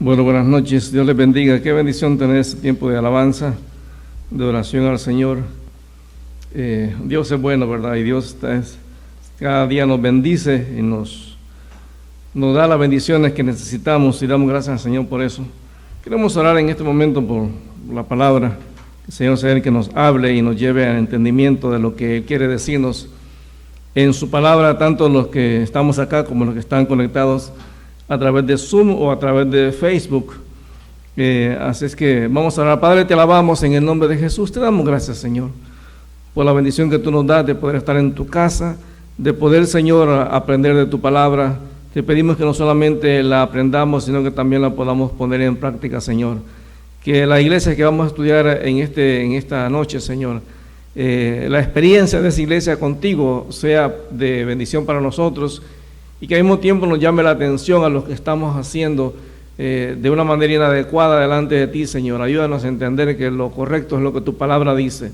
Bueno, buenas noches, Dios les bendiga. Qué bendición tener este tiempo de alabanza, de oración al Señor. Dios es bueno, ¿verdad? Y Dios cada día nos bendice y nos da las bendiciones que necesitamos y damos gracias al Señor por eso. Queremos orar en este momento por la palabra. El Señor sea el que nos hable y nos lleve al entendimiento de lo que Él quiere decirnos en su palabra, tanto los que estamos acá como los que están conectados a través de Zoom o a través de Facebook. Así es que vamos a orar. Padre, te alabamos en el nombre de Jesús. Te damos gracias, Señor, por la bendición que tú nos das de poder estar en tu casa, de poder, Señor, aprender de tu palabra. Te pedimos que no solamente la aprendamos, sino que también la podamos poner en práctica, Señor. Que la iglesia que vamos a estudiar en esta noche, Señor, la experiencia de esa iglesia contigo sea de bendición para nosotros, y que al mismo tiempo nos llame la atención a lo que estamos haciendo de una manera inadecuada delante de ti, Señor. Ayúdanos a entender que lo correcto es lo que tu palabra dice,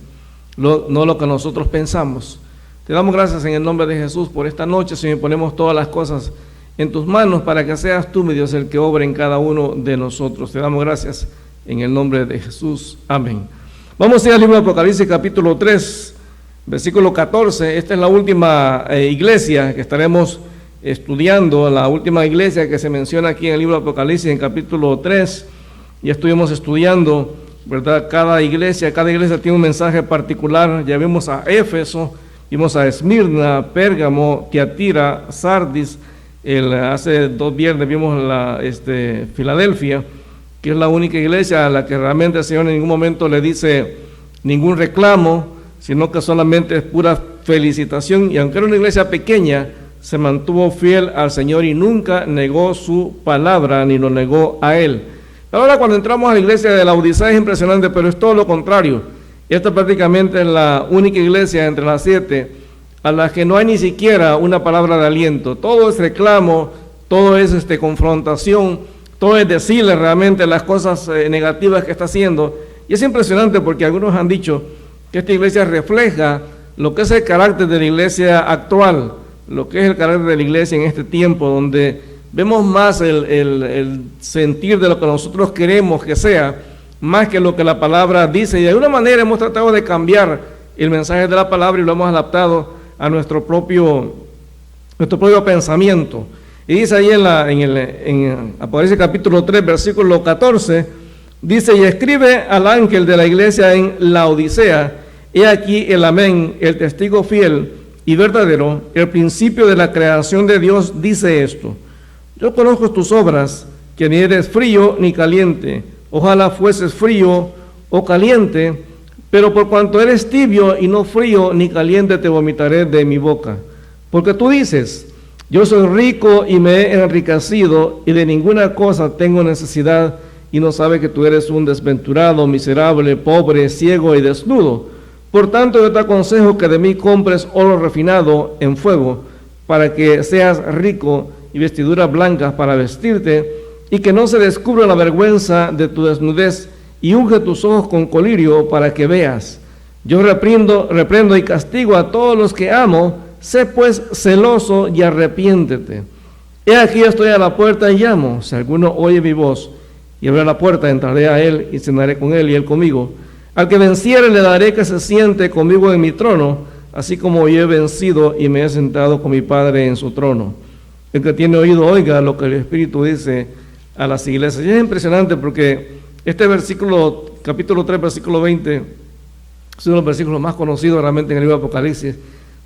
no lo que nosotros pensamos. Te damos gracias en el nombre de Jesús por esta noche, Señor. Ponemos todas las cosas en tus manos para que seas tú, mi Dios, el que obre en cada uno de nosotros. Te damos gracias en el nombre de Jesús. Amén. Vamos a ir al libro de Apocalipsis, capítulo 3, versículo 14. Esta es la última iglesia que estaremos estudiando, la última iglesia que se menciona aquí en el libro de Apocalipsis, en capítulo 3, y estuvimos estudiando, ¿verdad? Cada iglesia tiene un mensaje particular. Ya vimos a Éfeso, vimos a Esmirna, Pérgamo, Tiatira, Sardis, hace 2 viernes vimos Filadelfia, que es la única iglesia a la que realmente el Señor en ningún momento le dice ningún reclamo, sino que solamente es pura felicitación, y aunque era una iglesia pequeña, se mantuvo fiel al Señor y nunca negó su palabra, ni lo negó a Él. Ahora, cuando entramos a la iglesia de Laodicea es impresionante, pero es todo lo contrario. Esta prácticamente es la única iglesia entre las 7 a la que no hay ni siquiera una palabra de aliento. Todo es reclamo, todo es confrontación, todo es decirle realmente las cosas negativas que está haciendo. Y es impresionante porque algunos han dicho que esta iglesia refleja lo que es el carácter de la iglesia actual, lo que es el carácter de la iglesia en este tiempo, donde vemos más el sentir de lo que nosotros queremos que sea, más que lo que la palabra dice, y de alguna manera hemos tratado de cambiar el mensaje de la palabra y lo hemos adaptado a nuestro propio pensamiento. Y dice ahí en Apocalipsis capítulo 3, versículo 14, dice: y escribe al ángel de la iglesia en Laodicea, he aquí el amén, el testigo fiel y verdadero, el principio de la creación de Dios, dice esto: yo conozco tus obras, que ni eres frío ni caliente. Ojalá fueses frío o caliente, pero por cuanto eres tibio y no frío ni caliente, te vomitaré de mi boca. Porque tú dices: yo soy rico y me he enriquecido, y de ninguna cosa tengo necesidad, y no sabes que tú eres un desventurado, miserable, pobre, ciego y desnudo. Por tanto, yo te aconsejo que de mí compres oro refinado en fuego, para que seas rico, y vestiduras blancas para vestirte, y que no se descubra la vergüenza de tu desnudez, y unge tus ojos con colirio para que veas. Yo reprendo y castigo a todos los que amo. Sé pues celoso y arrepiéntete. He aquí yo estoy a la puerta y llamo. Si alguno oye mi voz y abre la puerta, entraré a él y cenaré con él y él conmigo. Al que venciere le daré que se siente conmigo en mi trono, así como yo he vencido y me he sentado con mi Padre en su trono. El que tiene oído oiga lo que el Espíritu dice a las iglesias. Y es impresionante porque este versículo, capítulo 3, versículo 20, es uno de los versículos más conocidos realmente en el libro de Apocalipsis.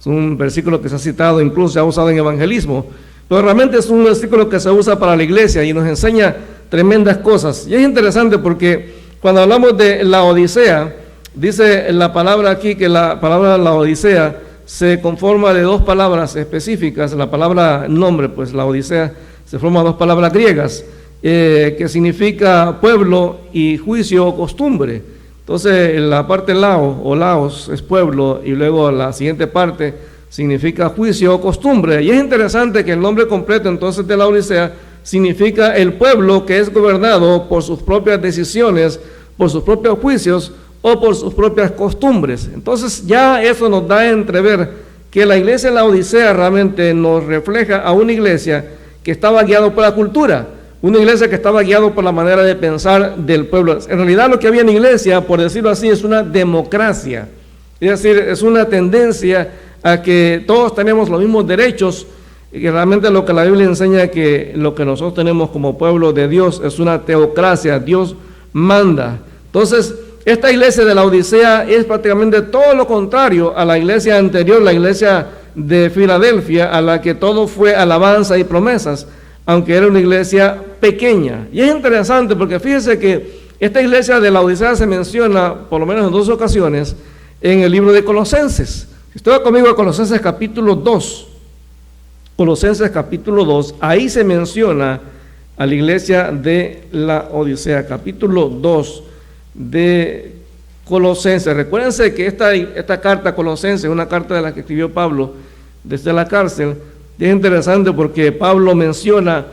Es un versículo que se ha citado, incluso se ha usado en evangelismo, pero realmente es un versículo que se usa para la iglesia y nos enseña tremendas cosas. Y es interesante porque cuando hablamos de la Odisea, dice la palabra aquí que la palabra la Odisea se conforma de 2 palabras específicas. La palabra nombre, pues la Odisea, se forma de 2 palabras griegas, que significa pueblo y juicio o costumbre. Entonces, la parte lao o laos es pueblo, y luego la siguiente parte significa juicio o costumbre. Y es interesante que el nombre completo entonces de la Odisea significa el pueblo que es gobernado por sus propias decisiones, por sus propios juicios o por sus propias costumbres. Entonces ya eso nos da a entrever que la iglesia de la Odisea realmente nos refleja a una iglesia que estaba guiada por la cultura, una iglesia que estaba guiada por la manera de pensar del pueblo. En realidad lo que había en la iglesia, por decirlo así, es una democracia. Es decir, es una tendencia a que todos tenemos los mismos derechos, y que realmente lo que la Biblia enseña que lo que nosotros tenemos como pueblo de Dios es una teocracia, Dios manda. Entonces, esta iglesia de la Odisea es prácticamente todo lo contrario a la iglesia anterior, la iglesia de Filadelfia, a la que todo fue alabanza y promesas, aunque era una iglesia pequeña. Y es interesante porque fíjese que esta iglesia de la Odisea se menciona por lo menos en 2 ocasiones en el libro de Colosenses. Si usted va conmigo a Colosenses capítulo 2, Colosenses capítulo 2, ahí se menciona a la iglesia de la Odisea, capítulo 2 de Colosenses. Recuérdense que esta carta Colosenses es una carta de la que escribió Pablo desde la cárcel. Y es interesante porque Pablo menciona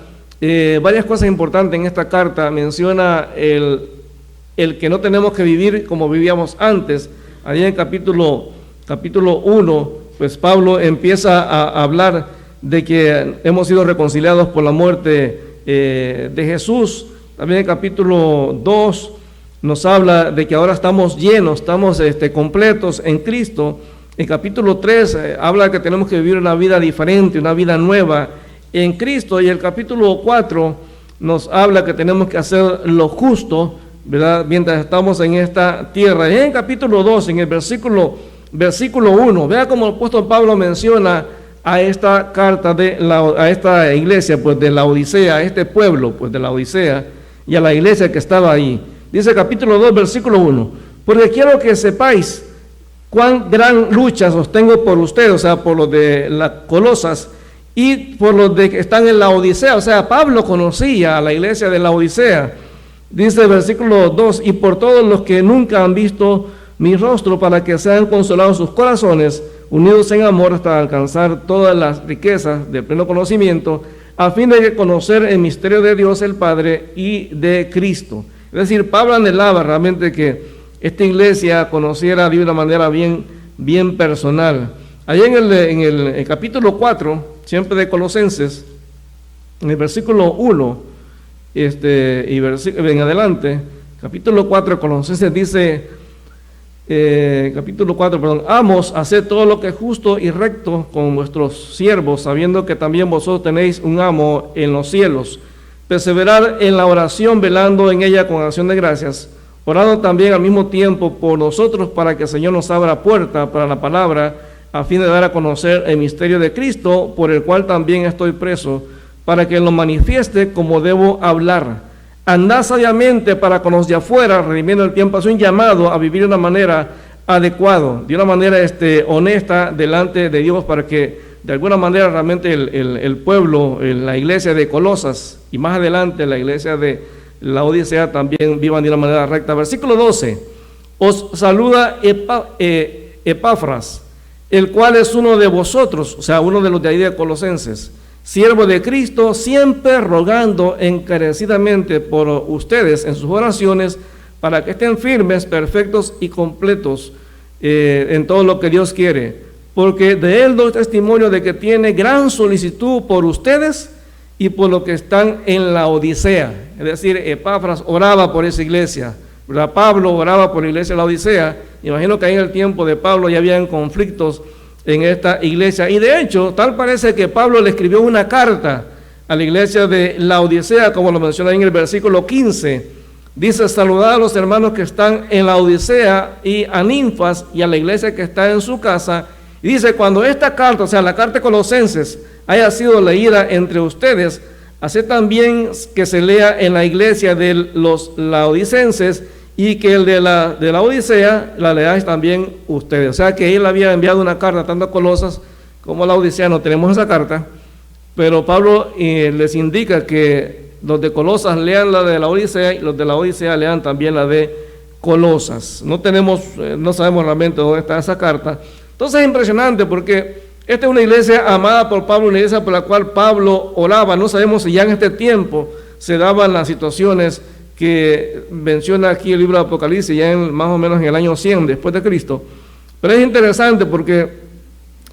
varias cosas importantes en esta carta. Menciona el que no tenemos que vivir como vivíamos antes. Allí en capítulo 1, pues Pablo empieza a hablar de que hemos sido reconciliados por la muerte de Jesús. También en capítulo 2 nos habla de que ahora estamos llenos, estamos completos en Cristo. En capítulo 3 habla que tenemos que vivir una vida diferente, una vida nueva en Cristo. Y el capítulo 4 nos habla que tenemos que hacer lo justo, ¿verdad?, mientras estamos en esta tierra. Y en el capítulo 2, en el versículo 1, vea cómo el apóstol Pablo menciona a esta carta a esta iglesia, pues de la Odisea, a este pueblo, pues de la Odisea, y a la iglesia que estaba ahí. Dice capítulo 2, versículo 1, porque quiero que sepáis cuán gran lucha sostengo por ustedes, o sea, por los de las Colosas y por los de que están en la Odisea. O sea, Pablo conocía a la iglesia de la Odisea. Dice el versículo 2, y por todos los que nunca han visto mi rostro, para que sean consolados sus corazones, unidos en amor hasta alcanzar todas las riquezas del pleno conocimiento, a fin de conocer el misterio de Dios el Padre y de Cristo. Es decir, Pablo anhelaba realmente que esta iglesia conociera a Dios de una manera bien personal. Allí en el capítulo 4, siempre de Colosenses, en el versículo 1 y en adelante, capítulo 4 de Colosenses dice, amos, haced todo lo que es justo y recto con vuestros siervos, sabiendo que también vosotros tenéis un amo en los cielos. Perseverar en la oración, velando en ella con acción de gracias, orando también al mismo tiempo por nosotros, para que el Señor nos abra puerta para la palabra, a fin de dar a conocer el misterio de Cristo, por el cual también estoy preso, para que lo manifieste como debo hablar. Andad sabiamente para con los de afuera, redimiendo el tiempo. Es un llamado a vivir de una manera adecuada, de una manera honesta delante de Dios, para que de alguna manera realmente el pueblo, la iglesia de Colosas y más adelante la iglesia de la Odisea también vivan de una manera recta. Versículo 12, os saluda Epafras, el cual es uno de vosotros, o sea, uno de los de ahí de Colosenses, siervo de Cristo, siempre rogando encarecidamente por ustedes en sus oraciones, para que estén firmes, perfectos y completos en todo lo que Dios quiere. Porque de él doy testimonio de que tiene gran solicitud por ustedes y por los que están en la Odisea. Es decir, Epafras oraba por esa iglesia, ¿verdad? Pablo oraba por la iglesia de la Odisea. Imagino que ahí en el tiempo de Pablo ya habían conflictos en esta iglesia. Y de hecho, tal parece que Pablo le escribió una carta a la iglesia de la Odisea, como lo menciona en el versículo 15. Dice, saludad a los hermanos que están en la Odisea y a Ninfas y a la iglesia que está en su casa. Y dice, cuando esta carta, o sea, la carta de Colosenses, haya sido leída entre ustedes, haced también que se lea en la iglesia de los laodicenses, y que el de la Odisea la leáis también ustedes. O sea que él había enviado una carta tanto a Colosas como a la Odisea. No tenemos esa carta, pero Pablo les indica que los de Colosas lean la de la Odisea y los de la Odisea lean también la de Colosas. No sabemos realmente dónde está esa carta. Entonces es impresionante porque esta es una iglesia amada por Pablo, una iglesia por la cual Pablo oraba. No sabemos si ya en este tiempo se daban las situaciones que menciona aquí el libro de Apocalipsis, ya más o menos en el año 100 después de Cristo. Pero es interesante porque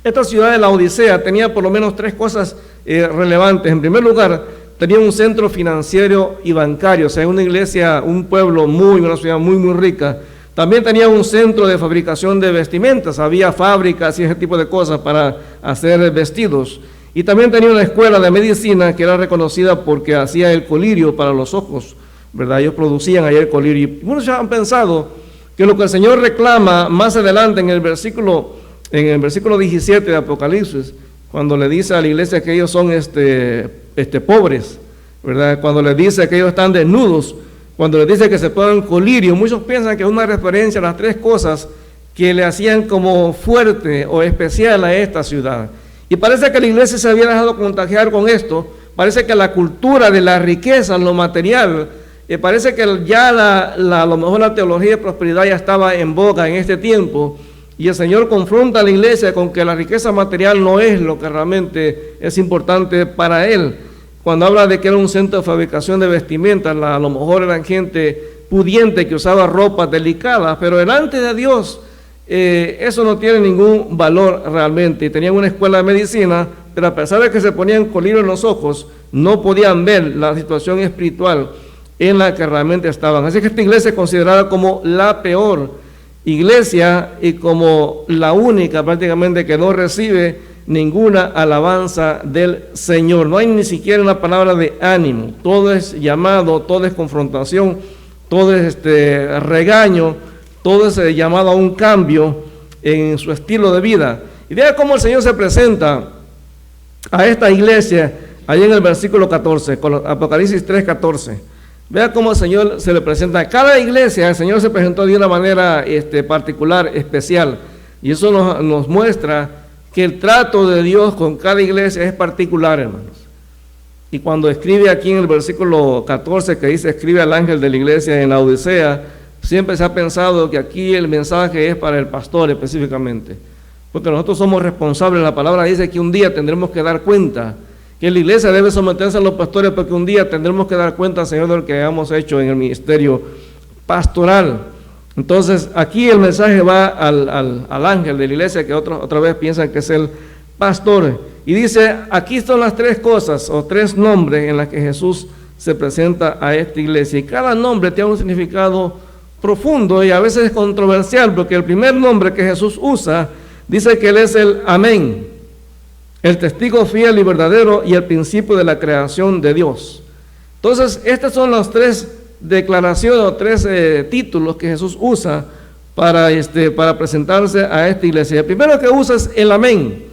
esta ciudad de la Odisea tenía por lo menos tres cosas relevantes. En primer lugar, tenía un centro financiero y bancario, o sea, una iglesia, un pueblo una ciudad muy, muy rica. También tenía un centro de fabricación de vestimentas, había fábricas y ese tipo de cosas para hacer vestidos. Y también tenía una escuela de medicina que era reconocida porque hacía el colirio para los ojos, ¿verdad? Ellos producían ahí el colirio. Y muchos han pensado que lo que el Señor reclama más adelante en el versículo 17 de Apocalipsis, cuando le dice a la iglesia que ellos son pobres, ¿verdad? Cuando les dice que ellos están desnudos, cuando les dice que se ponen colirio, muchos piensan que es una referencia a las tres cosas que le hacían como fuerte o especial a esta ciudad. Y parece que la iglesia se había dejado contagiar con esto. Parece que la cultura de la riqueza, lo material, parece que ya a lo mejor la teología de prosperidad ya estaba en boga en este tiempo. Y el Señor confronta a la iglesia con que la riqueza material no es lo que realmente es importante para Él. Cuando habla de que era un centro de fabricación de vestimentas, a lo mejor eran gente pudiente que usaba ropas delicadas, pero delante de Dios eso no tiene ningún valor realmente. Tenían una escuela de medicina, pero a pesar de que se ponían colirio en los ojos, no podían ver la situación espiritual en la que realmente estaban. Así que esta iglesia es considerada como la peor iglesia y como la única prácticamente que no recibe ninguna alabanza del Señor. No hay ni siquiera una palabra de ánimo. Todo es llamado, todo es confrontación, todo es regaño, todo es llamado a un cambio en su estilo de vida. Y vea cómo el Señor se presenta a esta iglesia ahí en el versículo 14, Apocalipsis 3:14. Vea cómo el Señor se le presenta a cada iglesia. El Señor se presentó de una manera particular, especial, y eso nos muestra que el trato de Dios con cada iglesia es particular, hermanos. Y cuando escribe aquí en el versículo 14 que dice, escribe al ángel de la iglesia en la Odisea, siempre se ha pensado que aquí el mensaje es para el pastor específicamente, porque nosotros somos responsables. La palabra dice que un día tendremos que dar cuenta, que la iglesia debe someterse a los pastores, porque un día tendremos que dar cuenta al Señor de lo que hayamos hecho en el ministerio pastoral. Entonces aquí el mensaje va al ángel de la iglesia, que otra vez piensan que es el pastor, y dice, aquí son las tres cosas o tres nombres en las que Jesús se presenta a esta iglesia, y cada nombre tiene un significado profundo y a veces es controversial, porque el primer nombre que Jesús usa dice que Él es el Amén, el testigo fiel y verdadero y el principio de la creación de Dios. Entonces estas son las tres declaraciones o tres títulos que Jesús usa para presentarse a esta iglesia. El primero que usa es el Amén.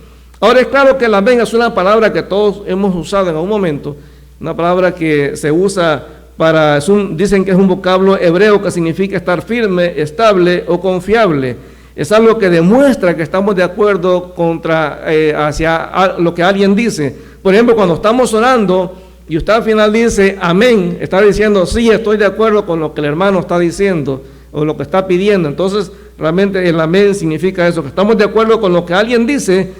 Ahora es claro que el Amén es una palabra que todos hemos usado en algún momento, una palabra que se usa dicen que es un vocablo hebreo que significa estar firme, estable o confiable. Es algo que demuestra que estamos de acuerdo hacia lo que alguien dice. Por ejemplo, cuando estamos orando y usted al final dice amén, está diciendo sí, estoy de acuerdo con lo que el hermano está diciendo o lo que está pidiendo. Entonces realmente el amén significa eso, que estamos de acuerdo con lo que alguien dice.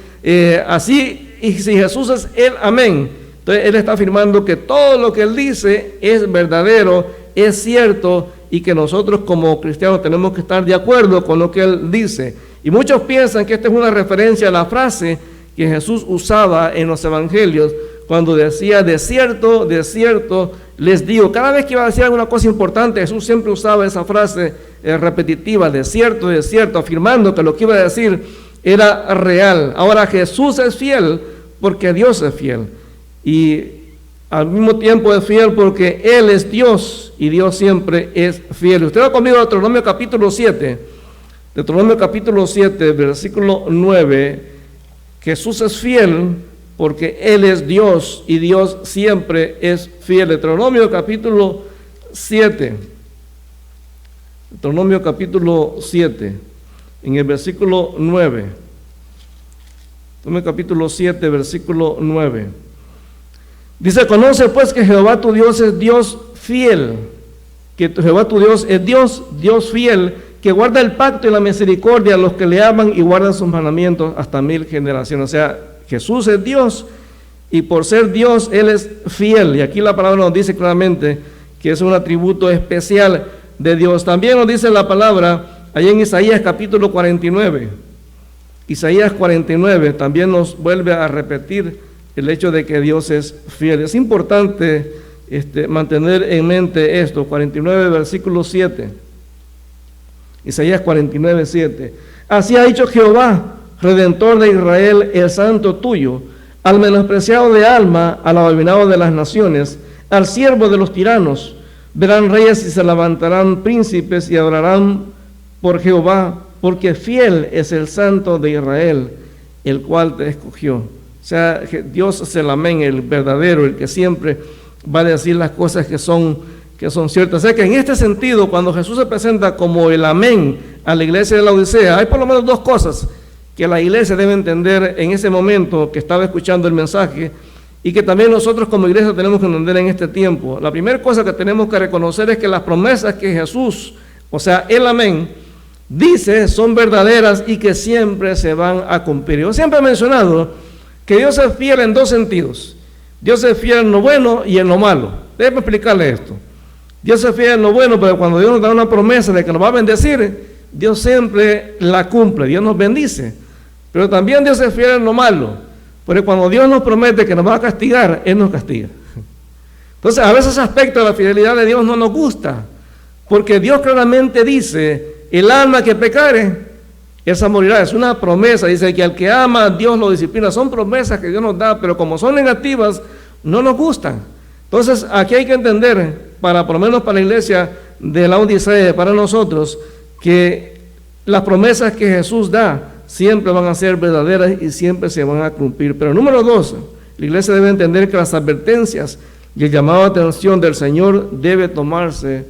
Así, y si Jesús es el amén, entonces Él está afirmando que todo lo que Él dice es verdadero, es cierto, y que nosotros como cristianos tenemos que estar de acuerdo con lo que Él dice. Y muchos piensan que esta es una referencia a la frase que Jesús usaba en los evangelios, cuando decía, de cierto les digo. Cada vez que iba a decir alguna cosa importante, Jesús siempre usaba esa frase repetitiva, de cierto, afirmando que lo que iba a decir era real. Ahora Jesús es fiel porque Dios es fiel, y al mismo tiempo es fiel porque Él es Dios y Dios siempre es fiel. Usted va conmigo a Deuteronomio capítulo 7, versículo 9. Jesús es fiel porque Él es Dios y Dios siempre es fiel. Deuteronomio capítulo 7, en el versículo 9. Deuteronomio capítulo 7, versículo 9. Dice, conoce pues que Jehová tu Dios es Dios fiel, que Jehová tu Dios es Dios fiel, que guarda el pacto y la misericordia a los que le aman y guardan sus mandamientos hasta 1000 generaciones. O sea, Jesús es Dios y por ser Dios Él es fiel. Y aquí la palabra nos dice claramente que es un atributo especial de Dios. También nos dice la palabra allá en Isaías capítulo 49. Isaías 49 también nos vuelve a repetir el hecho de que Dios es fiel. Es importante mantener en mente esto. 49, versículo 7. Isaías 49, 7. Así ha dicho Jehová, Redentor de Israel, el santo tuyo, al menospreciado de alma, al abominado de las naciones, al siervo de los tiranos. Verán reyes y se levantarán príncipes y adorarán por Jehová, porque fiel es el santo de Israel, el cual te escogió. O sea, Dios es el amén, el verdadero, el que siempre va a decir las cosas que son ciertas. O sea que en este sentido, cuando Jesús se presenta como el amén a la iglesia de la Odisea, hay por lo menos dos cosas que la iglesia debe entender en ese momento que estaba escuchando el mensaje, y que también nosotros como iglesia tenemos que entender en este tiempo. La primera cosa que tenemos que reconocer es que las promesas que Jesús, o sea, el amén, dice son verdaderas y que siempre se van a cumplir. Yo siempre he mencionado que Dios es fiel en dos sentidos. Dios es fiel en lo bueno y en lo malo. Déjeme explicarle esto. Dios es fiel en lo bueno, pero cuando Dios nos da una promesa de que nos va a bendecir, Dios siempre la cumple, Dios nos bendice. Pero también Dios es fiel en lo malo, porque cuando Dios nos promete que nos va a castigar, Él nos castiga. Entonces, a veces ese aspecto de la fidelidad de Dios no nos gusta, porque Dios claramente dice, el alma que pecare, esa morirá. Es una promesa, dice que al que ama, Dios lo disciplina. Son promesas que Dios nos da, pero como son negativas, no nos gustan. Entonces, aquí hay que entender, por lo menos para la iglesia de la Odisea, para nosotros, que las promesas que Jesús da siempre van a ser verdaderas y siempre se van a cumplir. Pero número dos, la iglesia debe entender que las advertencias y el llamado de atención del Señor debe tomarse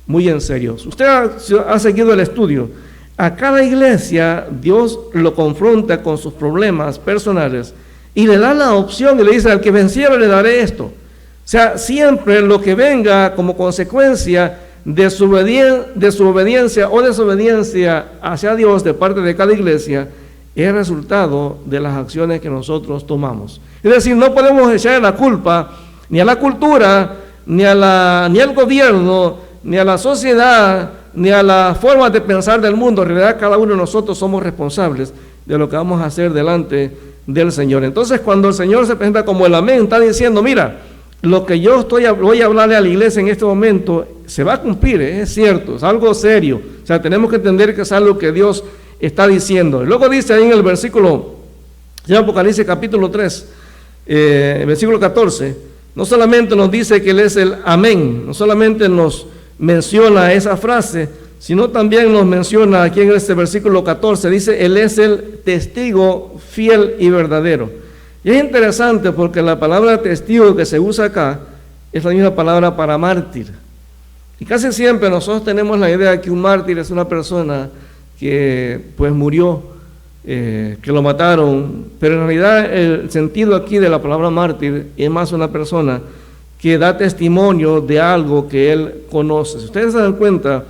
muy en serio. Usted ha seguido el estudio. A cada iglesia Dios lo confronta con sus problemas personales y le da la opción y le dice, al que venciera le daré esto. O sea, siempre lo que venga como consecuencia de su obediencia o desobediencia hacia Dios de parte de cada iglesia es resultado de las acciones que nosotros tomamos. Es decir, no podemos echar la culpa ni a la cultura, ni al gobierno, ni a la sociedad, ni a la forma de pensar del mundo. En realidad, cada uno de nosotros somos responsables de lo que vamos a hacer delante del Señor. Entonces, cuando el Señor se presenta como el amén, está diciendo, mira, lo que yo voy a hablarle a la iglesia en este momento se va a cumplir, es cierto, es algo serio. O sea, tenemos que entender que es algo que Dios está diciendo. Y luego dice ahí en el versículo, ya Apocalipsis capítulo 3, versículo 14, no solamente nos dice que Él es el amén, no solamente nos menciona esa frase, sino también nos menciona aquí en este versículo 14, dice, Él es el testigo fiel y verdadero. Y es interesante porque la palabra testigo que se usa acá es la misma palabra para mártir. Y casi siempre nosotros tenemos la idea de que un mártir es una persona que pues murió, que lo mataron, pero en realidad el sentido aquí de la palabra mártir es más una persona que da testimonio de algo que él conoce. Si ustedes se dan cuenta,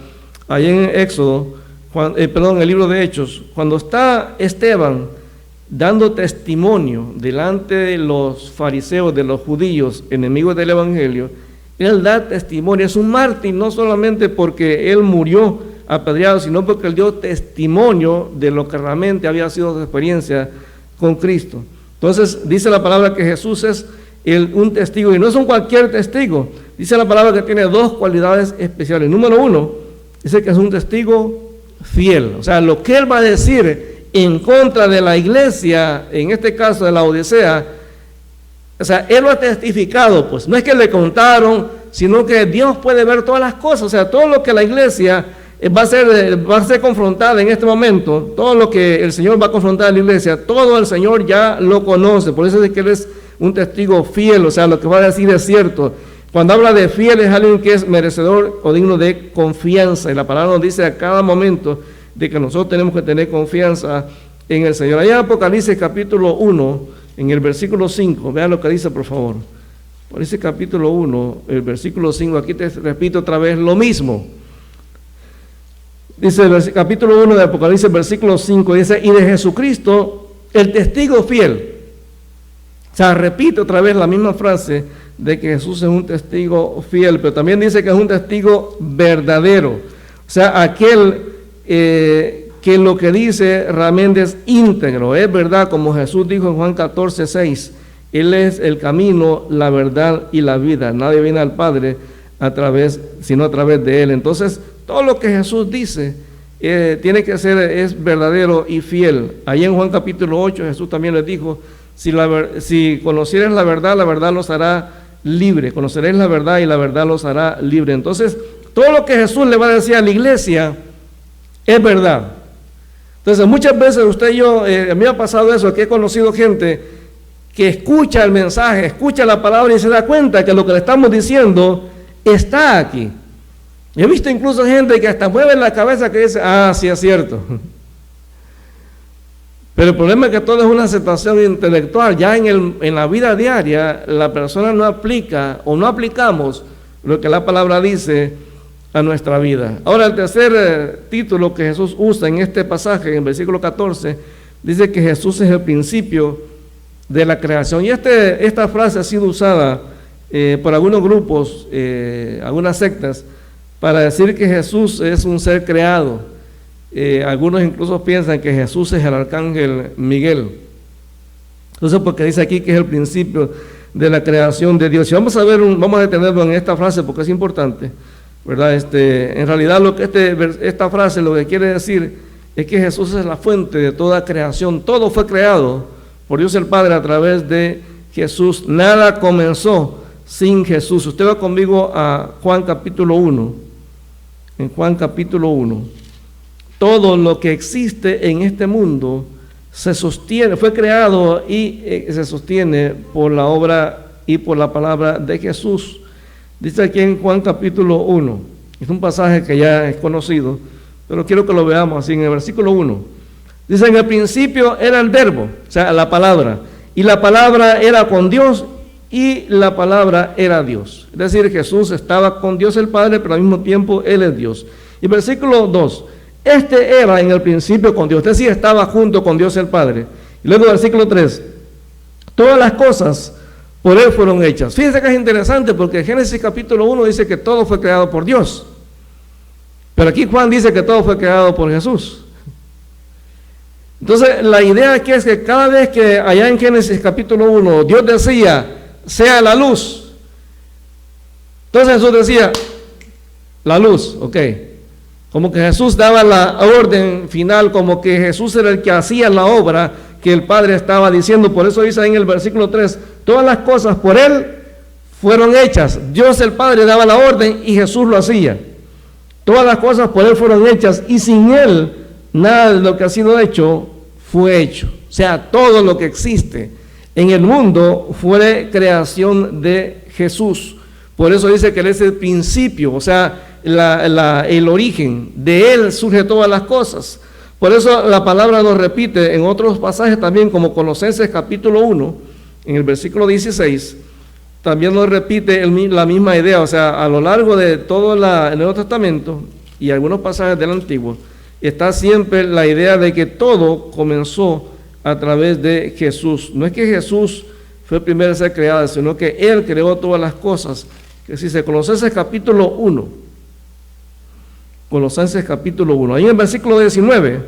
ahí en Éxodo, en el libro de Hechos, cuando está Esteban dando testimonio delante de los fariseos, de los judíos, enemigos del evangelio, él da testimonio, es un mártir, no solamente porque él murió apedreado, sino porque él dio testimonio de lo que realmente había sido su experiencia con Cristo. Entonces, dice la palabra que Jesús es un testigo, y no es un cualquier testigo, dice la palabra que tiene dos cualidades especiales. Número uno, dice que es un testigo fiel, o sea, lo que él va a decir en contra de la iglesia, en este caso de la Odisea, o sea, él lo ha testificado, pues no es que le contaron, sino que Dios puede ver todas las cosas, o sea, todo lo que la iglesia va a ser confrontada en este momento, todo lo que el Señor va a confrontar a la iglesia, todo el Señor ya lo conoce, por eso es que Él es un testigo fiel, o sea, lo que va a decir es cierto. Cuando habla de fiel es alguien que es merecedor o digno de confianza, y la palabra nos dice a cada momento de que nosotros tenemos que tener confianza en el Señor. Allá en Apocalipsis capítulo 1, en el versículo 5, vean lo que dice por favor. Apocalipsis capítulo 1, el versículo 5, aquí te repito otra vez lo mismo. Dice el capítulo 1 de Apocalipsis, versículo 5, dice, y de Jesucristo, el testigo fiel. O sea, repite otra vez la misma frase de que Jesús es un testigo fiel, pero también dice que es un testigo verdadero. O sea, aquel que lo que dice realmente es íntegro, es verdad, como Jesús dijo en Juan 14:6, Él es el camino, la verdad y la vida. Nadie viene al Padre sino a través de Él. Entonces, todo lo que Jesús dice tiene que ser, es verdadero y fiel. Ahí en Juan capítulo 8, Jesús también les dijo, si conocieres la verdad los hará libre. Conoceréis la verdad y la verdad los hará libre. Entonces, todo lo que Jesús le va a decir a la iglesia es verdad. Entonces, muchas veces usted y yo, a mí me ha pasado eso, que he conocido gente que escucha el mensaje, escucha la palabra y se da cuenta que lo que le estamos diciendo está aquí. He visto incluso gente que hasta mueve la cabeza que dice, sí es cierto. Pero el problema es que todo es una aceptación intelectual. Ya en la vida diaria, la persona no aplica o no aplicamos lo que la palabra dice a nuestra vida. Ahora, el tercer título que Jesús usa en este pasaje, en el versículo 14, dice que Jesús es el principio de la creación. Y esta frase ha sido usada por algunos grupos, algunas sectas, para decir que Jesús es un ser creado. Algunos incluso piensan que Jesús es el arcángel Miguel. Entonces, porque dice aquí que es el principio de la creación de Dios. Y vamos a detenerlo en esta frase porque es importante, ¿verdad? En realidad lo que esta frase lo que quiere decir es que Jesús es la fuente de toda creación. Todo fue creado por Dios el Padre a través de Jesús. Nada comenzó sin Jesús. Usted va conmigo a Juan capítulo 1. En Juan capítulo 1. Todo lo que existe en este mundo se sostiene, fue creado y se sostiene por la obra y por la palabra de Jesús. Dice aquí en Juan capítulo 1. Es un pasaje que ya es conocido, pero quiero que lo veamos así en el versículo 1. Dice, en el principio era el verbo, o sea, la palabra, y la palabra era con Dios, y la palabra era Dios. Es decir, Jesús estaba con Dios el Padre, pero al mismo tiempo Él es Dios. Y versículo 2, este era en el principio con Dios, es decir, estaba junto con Dios el Padre. Y luego versículo 3, todas las cosas por Él fueron hechas. Fíjense que es interesante porque Génesis capítulo 1 dice que todo fue creado por Dios. Pero aquí Juan dice que todo fue creado por Jesús. Entonces, la idea aquí es que cada vez que allá en Génesis capítulo 1 Dios decía, sea la luz, entonces Jesús decía, la luz, ok. Como que Jesús daba la orden final, como que Jesús era el que hacía la obra que el Padre estaba diciendo. Por eso dice ahí en el versículo 3, todas las cosas por Él fueron hechas. Dios el Padre daba la orden y Jesús lo hacía. Todas las cosas por Él fueron hechas y sin Él nada de lo que ha sido hecho fue hecho. O sea, todo lo que existe en el mundo fue creación de Jesús. Por eso dice que Él es el principio, o sea, el origen. De Él surge todas las cosas. Por eso la palabra nos repite en otros pasajes también, como Colosenses capítulo 1, en el versículo 16, también nos repite la misma idea. O sea, a lo largo de todo el Nuevo Testamento y algunos pasajes del Antiguo, está siempre la idea de que todo comenzó a través de Jesús. No es que Jesús fue el primero a ser creado, sino que Él creó todas las cosas. Que dice Colosenses capítulo 1. Colosenses capítulo 1. Ahí en el versículo 19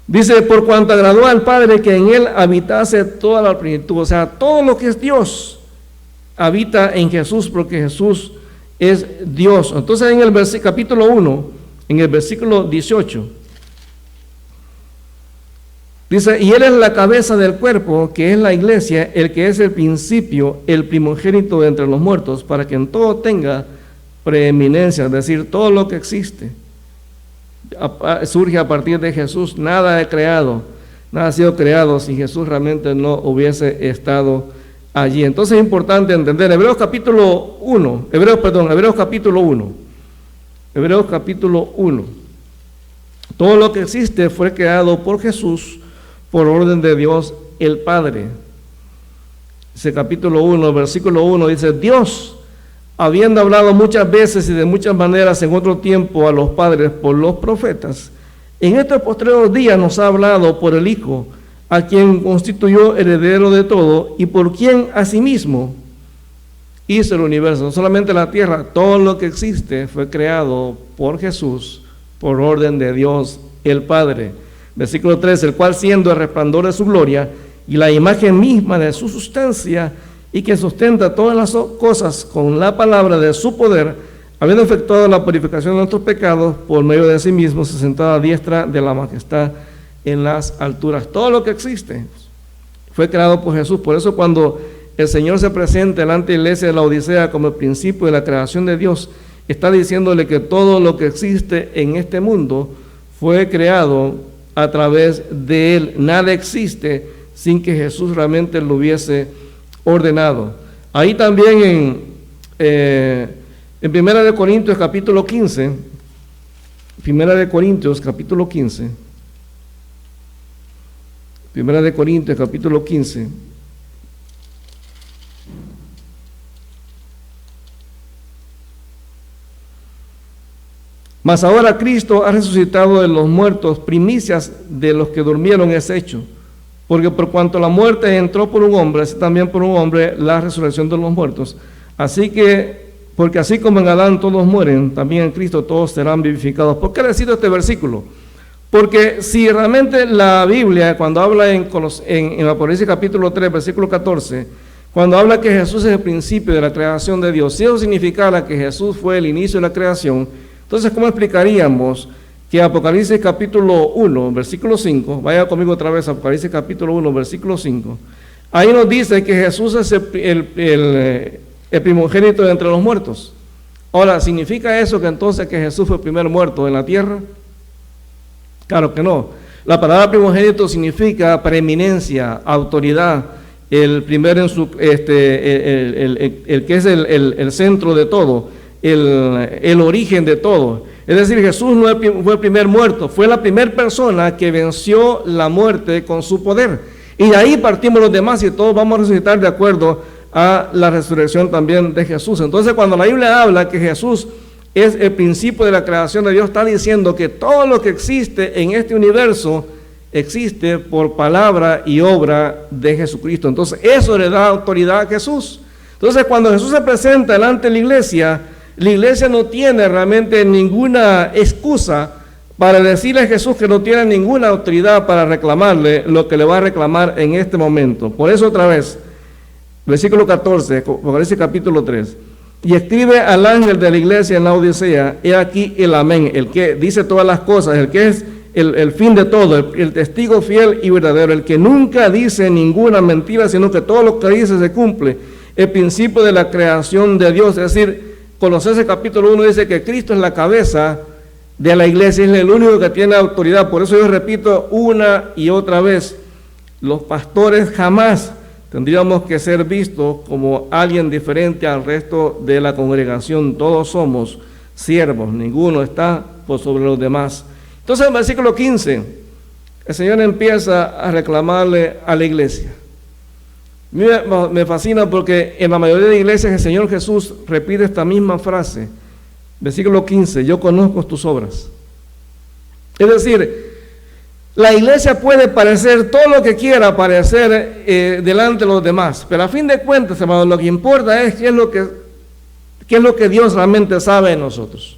dice, por cuanto agradó al Padre que en Él habitase toda la plenitud. O sea, todo lo que es Dios habita en Jesús, porque Jesús es Dios. Entonces en el capítulo 1, en el versículo 18, dice, y Él es la cabeza del cuerpo, que es la iglesia, el que es el principio, el primogénito de entre los muertos, para que en todo tenga preeminencia. Es decir, todo lo que existe surge a partir de Jesús. Nada ha sido creado si Jesús realmente no hubiese estado allí. Entonces es importante entender Hebreos capítulo 1. Todo lo que existe fue creado por Jesús por orden de Dios el Padre. Ese capítulo 1, versículo 1 dice, Dios, habiendo hablado muchas veces y de muchas maneras en otro tiempo a los padres por los profetas, en estos postreros días nos ha hablado por el Hijo, a quien constituyó heredero de todo y por quien asimismo hizo el universo. No solamente la tierra, todo lo que existe fue creado por Jesús, por orden de Dios el Padre. Versículo 3, el cual siendo el resplandor de su gloria y la imagen misma de su sustancia, y que sustenta todas las cosas con la palabra de su poder, habiendo efectuado la purificación de nuestros pecados, por medio de sí mismo se sentó a la diestra de la majestad en las alturas. Todo lo que existe fue creado por Jesús. Por eso cuando el Señor se presenta delante de la iglesia de la Odisea como el principio de la creación de Dios, está diciéndole que todo lo que existe en este mundo fue creado a través de Él. Nada existe sin que Jesús realmente lo hubiese ordenado. Ahí también en 1 Corintios capítulo 15, 1 Corintios capítulo 15, 1 Corintios capítulo 15, mas ahora Cristo ha resucitado de los muertos, primicias de los que durmieron es hecho. Porque por cuanto la muerte entró por un hombre, así también por un hombre la resurrección de los muertos. Porque así como en Adán todos mueren, también en Cristo todos serán vivificados. ¿Por qué le cito este versículo? Porque si realmente la Biblia, cuando habla en Apocalipsis capítulo 3, versículo 14, cuando habla que Jesús es el principio de la creación de Dios, si eso significara que Jesús fue el inicio de la creación, entonces ¿cómo explicaríamos que Apocalipsis capítulo 1, versículo 5, vaya conmigo otra vez a Apocalipsis capítulo 1, versículo 5, ahí nos dice que Jesús es el primogénito de entre los muertos? Ahora, ¿significa eso que entonces que Jesús fue el primer muerto en la tierra? Claro que no. La palabra primogénito significa preeminencia, autoridad, el primero en su, el que es el centro de todo, el origen de todo. Es decir, Jesús no fue el primer muerto, fue la primera persona que venció la muerte con su poder. Y de ahí partimos los demás y todos vamos a resucitar de acuerdo a la resurrección también de Jesús. Entonces, cuando la Biblia habla que Jesús es el principio de la creación de Dios, está diciendo que todo lo que existe en este universo existe por palabra y obra de Jesucristo. Entonces, eso le da autoridad a Jesús. Entonces, cuando Jesús se presenta delante de la iglesia no tiene realmente ninguna excusa para decirle a Jesús que no tiene ninguna autoridad para reclamarle lo que le va a reclamar en este momento. Por eso otra vez, versículo 14, Apocalipsis capítulo 3, y escribe al ángel de la iglesia en la Odisea, he aquí el amén, el que dice todas las cosas, el que es el fin de todo, el testigo fiel y verdadero, el que nunca dice ninguna mentira, sino que todo lo que dice se cumple, el principio de la creación de Dios. Es decir, Colosenses capítulo 1 dice que Cristo es la cabeza de la iglesia, es el único que tiene autoridad. Por eso yo repito una y otra vez, los pastores jamás tendríamos que ser vistos como alguien diferente al resto de la congregación. Todos somos siervos, ninguno está por sobre los demás. Entonces en el versículo 15, el Señor empieza a reclamarle a la iglesia. Me fascina porque en la mayoría de iglesias el Señor Jesús repite esta misma frase. Versículo 15, yo conozco tus obras. Es decir, la iglesia puede parecer todo lo que quiera parecer delante de los demás, pero a fin de cuentas, hermanos, lo que importa es qué es lo que Dios realmente sabe de nosotros.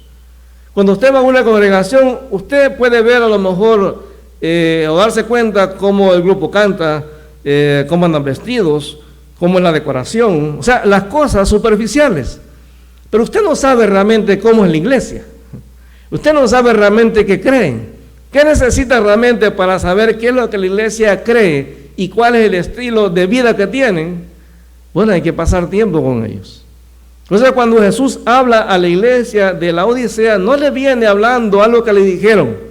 Cuando usted va a una congregación, usted puede ver a lo mejor o darse cuenta cómo el grupo canta, cómo andan vestidos, cómo es la decoración, o sea, las cosas superficiales. Pero usted no sabe realmente cómo es la iglesia. Usted no sabe realmente qué creen. ¿Qué necesita realmente para saber qué es lo que la iglesia cree y cuál es el estilo de vida que tienen? Bueno, hay que pasar tiempo con ellos. Entonces, cuando Jesús habla a la iglesia de la Odisea, no le viene hablando algo que le dijeron.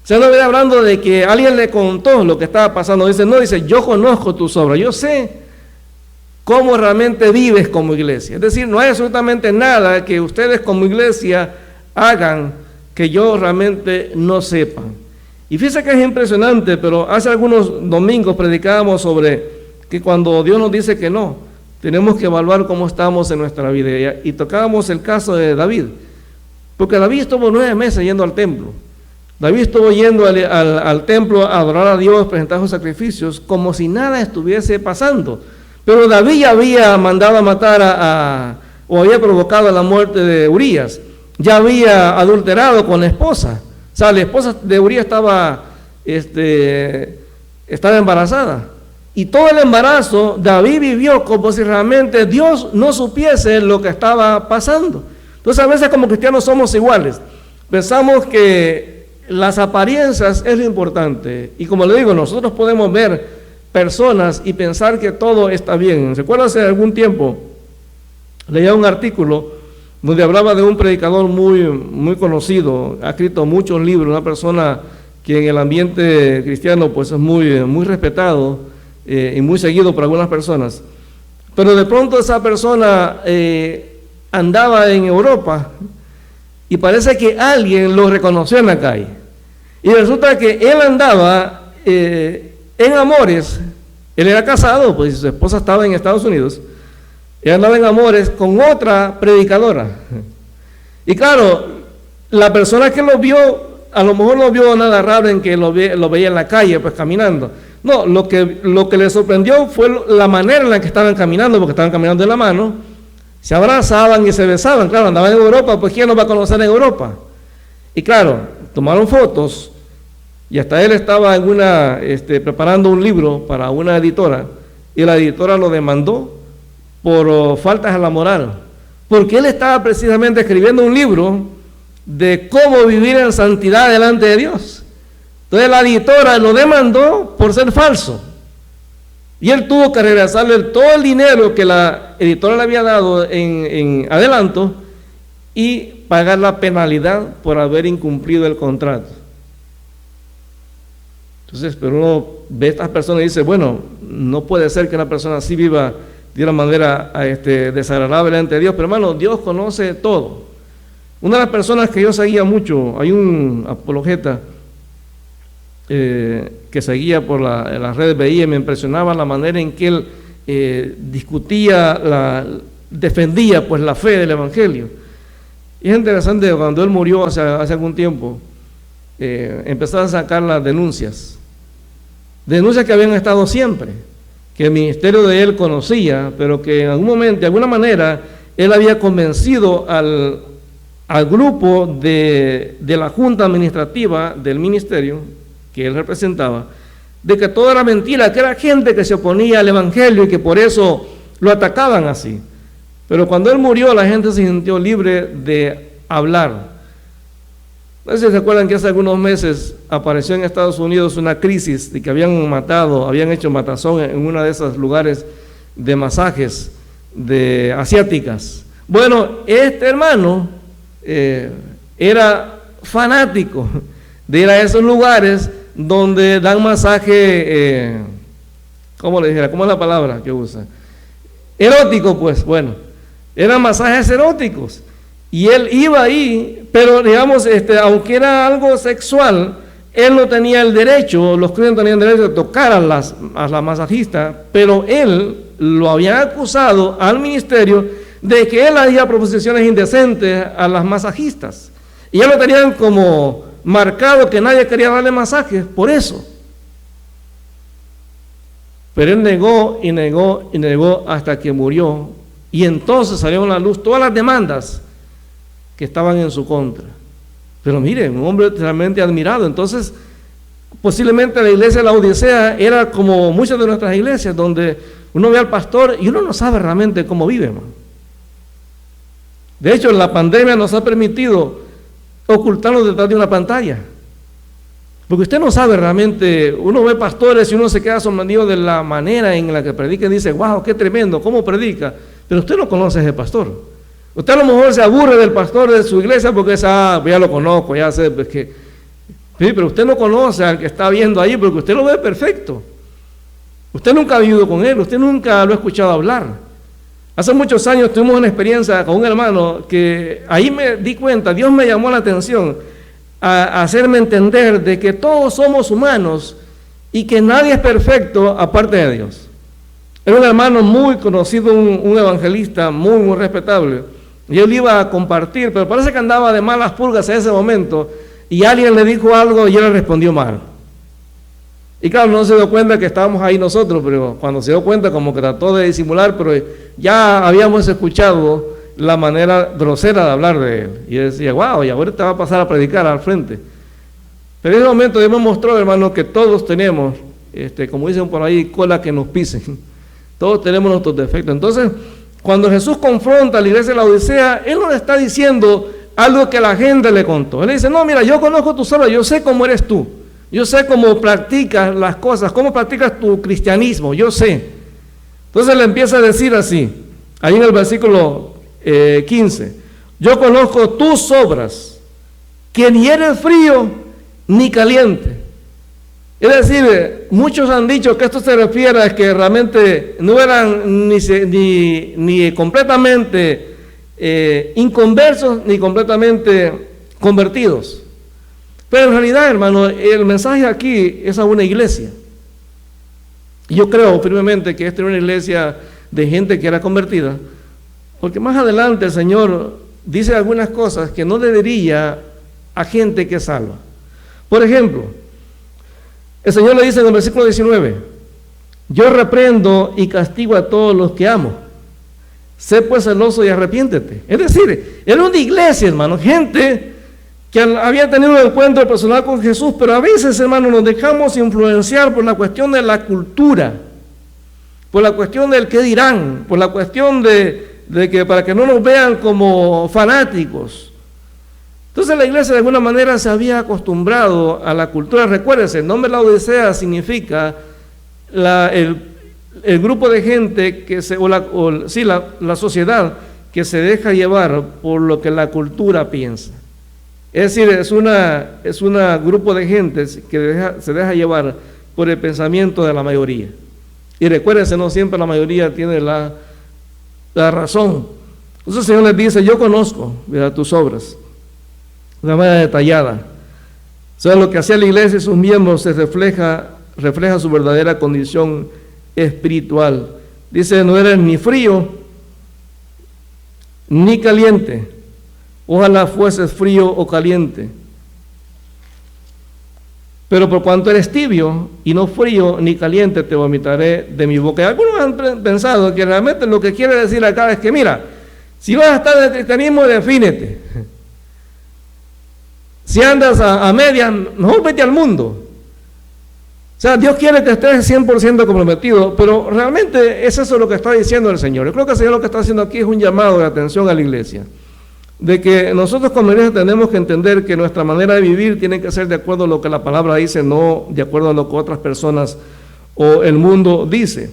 Se no viene hablando de que alguien le contó lo que estaba pasando. Dice, yo conozco tus obras, yo sé cómo realmente vives como iglesia. Es decir, no hay absolutamente nada que ustedes como iglesia hagan que yo realmente no sepa. Y fíjense que es impresionante, pero hace algunos domingos predicábamos sobre que cuando Dios nos dice que no, tenemos que evaluar cómo estamos en nuestra vida. Y tocábamos el caso de David, porque David estuvo 9 meses yendo al templo. David estuvo yendo al templo a adorar a Dios, presentar sus sacrificios, como si nada estuviese pasando. Pero David ya había mandado a matar o había provocado la muerte de Urías. Ya había adulterado con la esposa. O sea, la esposa de Urías estaba embarazada. y todo el embarazo David vivió como si realmente Dios no supiese lo que estaba pasando. Entonces a veces como cristianos somos iguales, pensamos que las apariencias es lo importante, y como le digo, nosotros podemos ver personas y pensar que todo está bien. ¿Recuerda hace algún tiempo? Leía un artículo donde hablaba de un predicador muy conocido, ha escrito muchos libros, una persona que en el ambiente cristiano pues es muy respetado y muy seguido por algunas personas. Pero de pronto esa persona andaba en Europa y parece que alguien lo reconoció en la calle. Y resulta que él andaba en amores, él era casado, pues su esposa estaba en Estados Unidos, él andaba en amores con otra predicadora. Y claro, la persona que lo vio, a lo mejor no vio nada raro en que lo veía en la calle, pues caminando. No, lo que le sorprendió fue la manera en la que estaban caminando, porque estaban caminando de la mano, se abrazaban y se besaban. Claro, andaban en Europa, pues ¿quién los va a conocer en Europa? Y claro, tomaron fotos, y hasta él estaba preparando un libro para una editora, y la editora lo demandó por faltas a la moral, porque él estaba precisamente escribiendo un libro de cómo vivir en santidad delante de Dios. Entonces la editora lo demandó por ser falso, y él tuvo que regresarle todo el dinero que la editora le había dado en adelanto y pagar la penalidad por haber incumplido el contrato. Entonces, pero uno ve a estas personas y dice, bueno, no puede ser que una persona así viva de una manera desagradable delante de Dios. Pero hermano, Dios conoce todo. Una de las personas que yo seguía mucho, hay un apologeta que seguía por las redes, veía, me impresionaba la manera en que él discutía, defendía pues la fe del Evangelio. Y es interesante, cuando él murió hace algún tiempo, empezaron a sacar las denuncias que habían estado siempre, que el ministerio de él conocía, pero que en algún momento, de alguna manera, él había convencido al grupo de la junta administrativa del ministerio que él representaba, de que todo era mentira, que era gente que se oponía al evangelio y que por eso lo atacaban así. Pero cuando él murió, la gente se sintió libre de hablar. No sé si se acuerdan que hace algunos meses apareció en Estados Unidos una crisis de que habían hecho matazón en uno de esos lugares de masajes de asiáticas. Bueno, este hermano era fanático de ir a esos lugares donde dan masaje, ¿cómo le dijera? ¿Cómo es la palabra que usa? Erótico, pues, bueno, eran masajes eróticos. Y él iba ahí, pero digamos, aunque era algo sexual, él no tenía el derecho, los clientes tenían el derecho de tocar a la masajista, pero él lo había acusado al ministerio de que él hacía proposiciones indecentes a las masajistas. Y ya lo tenían como marcado que nadie quería darle masajes, por eso. Pero él negó y negó y negó hasta que murió. Y entonces salieron a la luz todas las demandas que estaban en su contra. Pero miren, un hombre realmente admirado. Entonces, posiblemente la iglesia de la Odisea era como muchas de nuestras iglesias, donde uno ve al pastor y uno no sabe realmente cómo vive, hermano. De hecho, la pandemia nos ha permitido ocultarnos detrás de una pantalla, porque usted no sabe realmente. Uno ve pastores y uno se queda sorprendido de la manera en la que predica y dice, wow, qué tremendo, cómo predica, pero usted no conoce a ese pastor. Usted a lo mejor se aburre del pastor de su iglesia porque ya lo conozco, ya sé, pues que, sí, pero usted no conoce al que está viendo ahí porque usted lo ve perfecto. Usted nunca ha vivido con él, usted nunca lo ha escuchado hablar. Hace muchos años tuvimos una experiencia con un hermano que ahí me di cuenta, Dios me llamó la atención a hacerme entender de que todos somos humanos y que nadie es perfecto aparte de Dios. Era un hermano muy conocido, un evangelista muy respetable, y él iba a compartir, pero parece que andaba de malas pulgas en ese momento, y alguien le dijo algo y él le respondió mal. Y claro, no se dio cuenta que estábamos ahí nosotros, pero cuando se dio cuenta como que trató de disimular, pero ya habíamos escuchado la manera grosera de hablar de él. Y él decía, wow, y ahorita va a pasar a predicar al frente. Pero en ese momento Dios me mostró, hermano, que todos tenemos como dicen por ahí, cola que nos pisen. Todos tenemos nuestros defectos. Entonces, cuando Jesús confronta a la iglesia de la Odisea, Él no le está diciendo algo que la gente le contó. Él le dice, no, mira, yo conozco tus obras, yo sé cómo eres tú. Yo sé cómo practicas las cosas, cómo practicas tu cristianismo, yo sé. Entonces le empieza a decir así, ahí en el versículo 15, yo conozco tus obras, que ni eres frío ni caliente. Es decir, muchos han dicho que esto se refiere a que realmente no eran ni completamente inconversos ni completamente convertidos. Pero en realidad, hermano, el mensaje aquí es a una iglesia. Y yo creo firmemente que esta era una iglesia de gente que era convertida, porque más adelante el Señor dice algunas cosas que no le diría a gente que es salva. Por ejemplo, el Señor le dice en el versículo 19, yo reprendo y castigo a todos los que amo. Sé pues celoso y arrepiéntete. Es decir, era una iglesia, hermano, gente que había tenido un encuentro personal con Jesús, pero a veces, hermano, nos dejamos influenciar por la cuestión de la cultura, por la cuestión del qué dirán, por la cuestión de que para que no nos vean como fanáticos. Entonces la iglesia de alguna manera se había acostumbrado a la cultura. Recuérdense, el nombre de la Odisea significa el grupo de gente que la sociedad que se deja llevar por lo que la cultura piensa. Es decir, es un grupo de gente que se deja llevar por el pensamiento de la mayoría. Y recuérdense, no siempre la mayoría tiene la razón. Entonces el Señor les dice, yo conozco, mira, tus obras, de una manera detallada. O sea, lo que hacía la iglesia y sus miembros refleja su verdadera condición espiritual. Dice, no eres ni frío ni caliente. Ojalá fueses frío o caliente. Pero por cuanto eres tibio y no frío ni caliente, te vomitaré de mi boca. Y algunos han pensado que realmente lo que quiere decir acá es que, mira, si vas a estar en el cristianismo, defínete. Si andas a media, mejor vete al mundo. O sea, Dios quiere que estés 100% comprometido, pero realmente es eso lo que está diciendo el Señor. Yo creo que el Señor lo que está haciendo aquí es un llamado de atención a la iglesia, de que nosotros como iglesia tenemos que entender que nuestra manera de vivir tiene que ser de acuerdo a lo que la palabra dice, no de acuerdo a lo que otras personas o el mundo dice.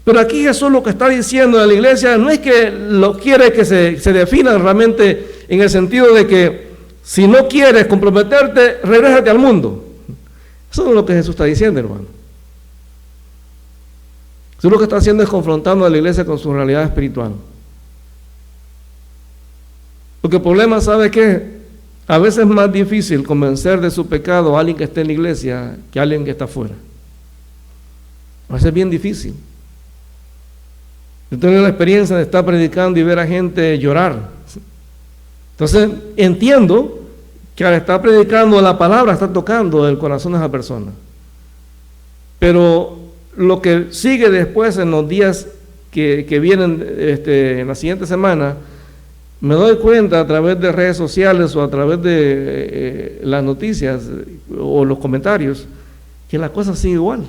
Pero aquí Jesús lo que está diciendo a la iglesia no es que lo quiere que se defina realmente en el sentido de que si no quieres comprometerte, regrésate al mundo. Eso es lo que Jesús está diciendo, hermano. Jesús lo que está haciendo es confrontando a la iglesia con su realidad espiritual. Porque el problema, ¿sabe qué? A veces es más difícil convencer de su pecado a alguien que esté en la iglesia que a alguien que está afuera. A veces es bien difícil. Yo tengo la experiencia de estar predicando y ver a gente llorar. Entonces entiendo que al estar predicando la palabra está tocando el corazón de esa persona. Pero lo que sigue después en los días que vienen en la siguiente semana, me doy cuenta a través de redes sociales o a través de las noticias o los comentarios que la cosa sigue igual.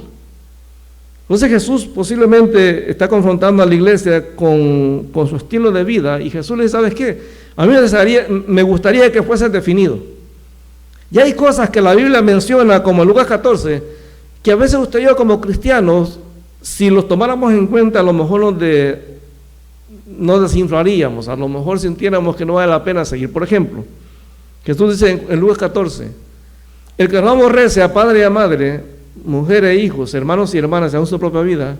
Entonces Jesús posiblemente está confrontando a la iglesia con su estilo de vida, y Jesús le dice, ¿sabes qué? A mí me gustaría que fuese definido. Y hay cosas que la Biblia menciona, como en Lucas 14, que a veces usted y yo como cristianos, si los tomáramos en cuenta, a lo mejor nos desinflaríamos, a lo mejor sintiéramos que no vale la pena seguir. Por ejemplo, Jesús dice en Lucas 14, el que no aborrece a padre y a madre, mujer e hijos, hermanos y hermanas, aún su propia vida,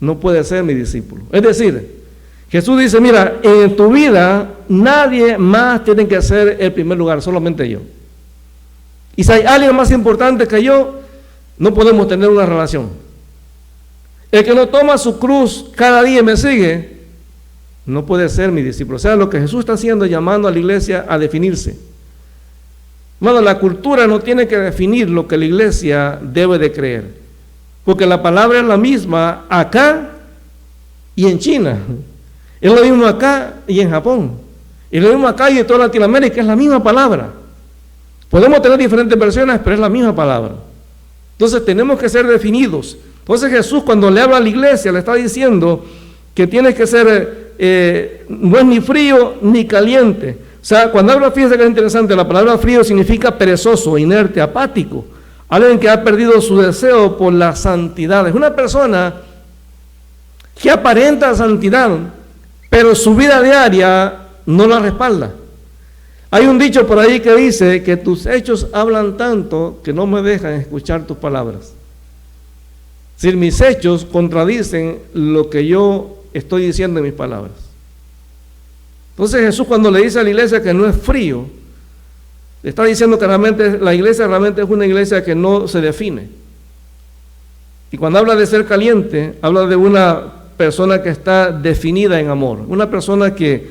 no puede ser mi discípulo. Es decir, Jesús dice, mira, en tu vida nadie más tiene que ser el primer lugar, solamente yo. Y si hay alguien más importante que yo, no podemos tener una relación. El que no toma su cruz cada día y me sigue, no puede ser mi discípulo. O sea, lo que Jesús está haciendo es llamando a la iglesia a definirse. Bueno, la cultura no tiene que definir lo que la iglesia debe de creer, porque la palabra es la misma acá y en China, es lo mismo acá y en Japón, es lo mismo acá y en toda Latinoamérica, es la misma palabra. Podemos tener diferentes versiones, pero es la misma palabra. Entonces tenemos que ser definidos. Entonces Jesús, cuando le habla a la iglesia, le está diciendo que tienes que ser, no es ni frío ni caliente. O sea, cuando habla, fíjense que es interesante, la palabra frío significa perezoso, inerte, apático. Alguien que ha perdido su deseo por la santidad. Es una persona que aparenta santidad, pero su vida diaria no la respalda. Hay un dicho por ahí que dice que tus hechos hablan tanto que no me dejan escuchar tus palabras. Es decir, mis hechos contradicen lo que yo estoy diciendo en mis palabras. Entonces Jesús, cuando le dice a la iglesia que no es frío, le está diciendo que realmente la iglesia realmente es una iglesia que no se define. Y cuando habla de ser caliente, habla de una persona que está definida en amor, una persona que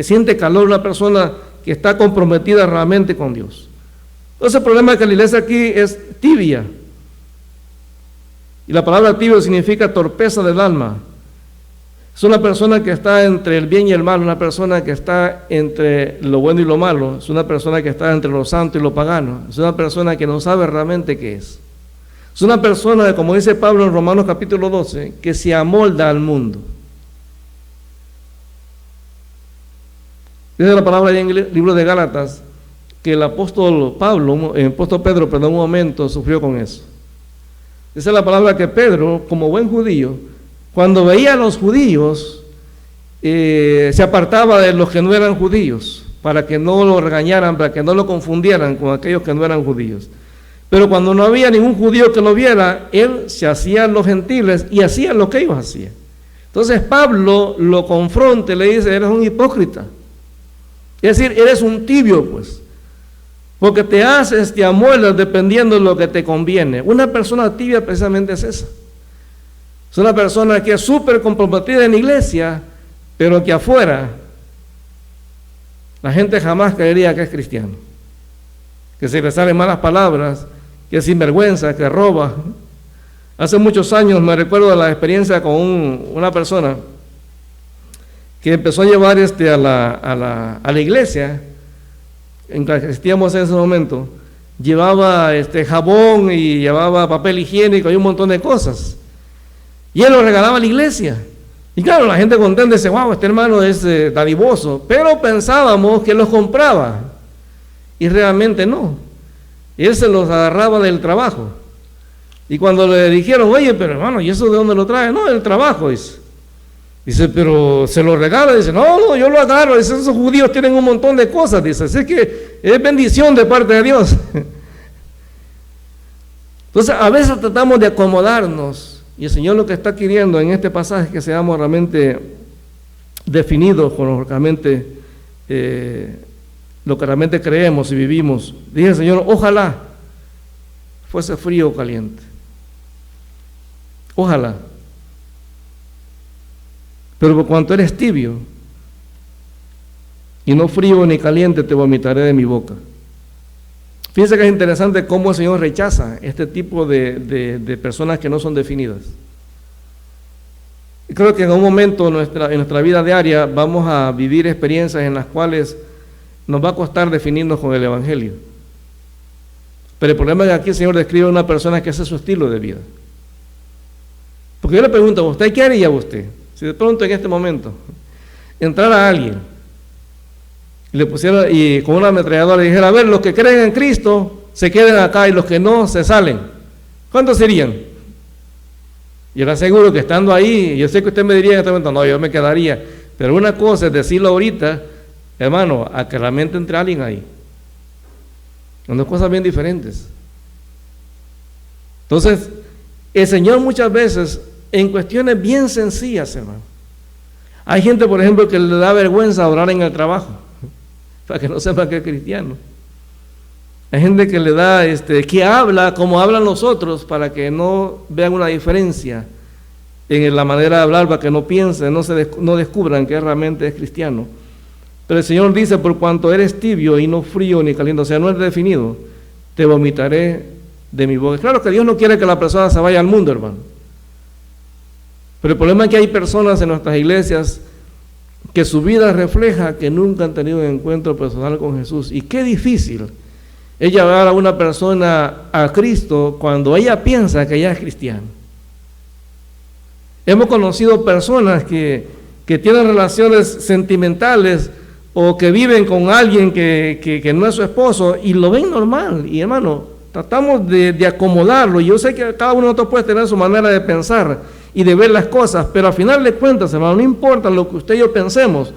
siente calor, una persona que está comprometida realmente con Dios. Entonces el problema es que la iglesia aquí es tibia. Y la palabra tibio significa torpeza del alma. Es una persona que está entre el bien y el mal, una persona que está entre lo bueno y lo malo, es una persona que está entre lo santo y lo pagano, es una persona que no sabe realmente qué es. Es una persona, como dice Pablo en Romanos capítulo 12, que se amolda al mundo. Dice la palabra en el libro de Gálatas que el apóstol Pedro, en un momento sufrió con eso. Dice la palabra que Pedro, como buen judío, cuando veía a los judíos, se apartaba de los que no eran judíos, para que no lo regañaran, para que no lo confundieran con aquellos que no eran judíos. Pero cuando no había ningún judío que lo viera, él se hacía los gentiles y hacía lo que ellos hacían. Entonces Pablo lo confronta y le dice, eres un hipócrita. Es decir, eres un tibio, pues. Porque te amoldas dependiendo de lo que te conviene. Una persona tibia precisamente es esa. Es una persona que es súper comprometida en la iglesia, pero que afuera la gente jamás creería que es cristiano. Que se le salen malas palabras, que es sinvergüenza, que roba. Hace muchos años me recuerdo de la experiencia con una persona que empezó a llevar a la iglesia en la que existíamos en ese momento. Llevaba jabón y llevaba papel higiénico y un montón de cosas. Y él lo regalaba a la iglesia. Y claro, la gente contenta dice, wow, este hermano es dadivoso. Pero pensábamos que los compraba. Y realmente no. Él se los agarraba del trabajo. Y cuando le dijeron, oye, pero hermano, ¿y eso de dónde lo trae? No, del trabajo, dice. Dice, pero se lo regala. Dice, no, yo lo agarro. Dice, esos judíos tienen un montón de cosas. Dice, así que es bendición de parte de Dios. Entonces, a veces tratamos de acomodarnos. Y el Señor lo que está queriendo en este pasaje es que seamos realmente definidos con lo que realmente creemos y vivimos. Dije el Señor, ojalá fuese frío o caliente. Ojalá. Pero por cuanto eres tibio y no frío ni caliente, te vomitaré de mi boca. Fíjense que es interesante cómo el Señor rechaza este tipo de personas que no son definidas. Y creo que en un momento en nuestra vida diaria vamos a vivir experiencias en las cuales nos va a costar definirnos con el Evangelio. Pero el problema es que aquí el Señor describe a una persona que ese es su estilo de vida. Porque yo le pregunto a usted, ¿qué haría usted? Si de pronto en este momento entrara alguien y le pusiera y con una ametralladora le dijera, a ver, los que creen en Cristo se queden acá y los que no se salen. ¿Cuántos serían? Yo le aseguro que estando ahí, yo sé que usted me diría en este momento, no, yo me quedaría. Pero una cosa es decirlo ahorita, hermano, a que realmente entre alguien ahí. Son dos cosas bien diferentes. Entonces, el Señor muchas veces, en cuestiones bien sencillas, hermano. Hay gente, por ejemplo, que le da vergüenza orar en el trabajo, para que no sepa que es cristiano. Hay gente que le da, que habla como hablan los otros, para que no vean una diferencia en la manera de hablar, para que no piensen, no descubran que realmente es cristiano. Pero el Señor dice, por cuanto eres tibio y no frío ni caliente, o sea, no eres definido, te vomitaré de mi boca. Claro que Dios no quiere que la persona se vaya al mundo, hermano. Pero el problema es que hay personas en nuestras iglesias que su vida refleja que nunca han tenido un encuentro personal con Jesús. Y qué difícil es llevar a una persona a Cristo cuando ella piensa que ella es cristiana. Hemos conocido personas que tienen relaciones sentimentales o que viven con alguien que no es su esposo y lo ven normal. Y hermano, tratamos de acomodarlo. Yo sé que cada uno de nosotros puede tener su manera de pensar y de ver las cosas, pero al final de cuentas, hermano, no importa lo que usted y yo pensemos,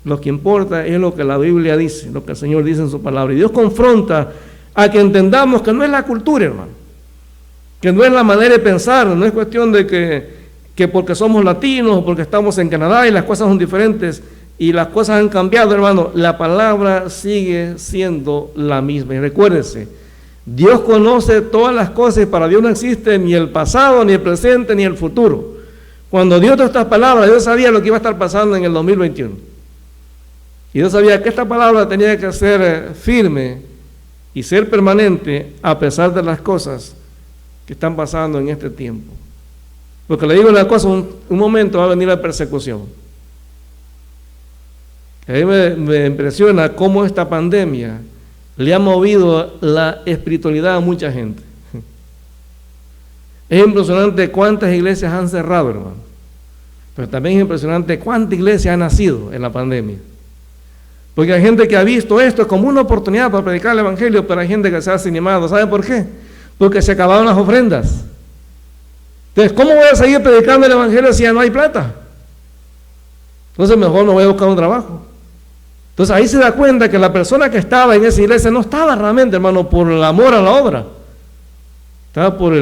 lo que importa es lo que la Biblia dice, lo que el Señor dice en su palabra. Y Dios confronta a que entendamos que no es la cultura, hermano, que no es la manera de pensar, no es cuestión de que porque somos latinos o porque estamos en Canadá y las cosas son diferentes y las cosas han cambiado, hermano. La palabra sigue siendo la misma. Y recuérdese, Dios conoce todas las cosas y para Dios no existe ni el pasado, ni el presente, ni el futuro. Cuando Dios dio estas palabras, Dios sabía lo que iba a estar pasando en el 2021. Y Dios sabía que esta palabra tenía que ser firme y ser permanente a pesar de las cosas que están pasando en este tiempo. Porque le digo una cosa, un momento va a venir la persecución. A mí me impresiona cómo esta pandemia le ha movido la espiritualidad a mucha gente. Es impresionante cuántas iglesias han cerrado, hermano. Pero también es impresionante cuánta iglesia ha nacido en la pandemia. Porque hay gente que ha visto esto como una oportunidad para predicar el evangelio, pero hay gente que se ha desanimado. ¿Saben por qué? Porque se acabaron las ofrendas. Entonces, ¿cómo voy a seguir predicando el evangelio si ya no hay plata? Entonces mejor no voy a buscar un trabajo. Entonces ahí se da cuenta que la persona que estaba en esa iglesia no estaba realmente, hermano, por el amor a la obra. Estaba por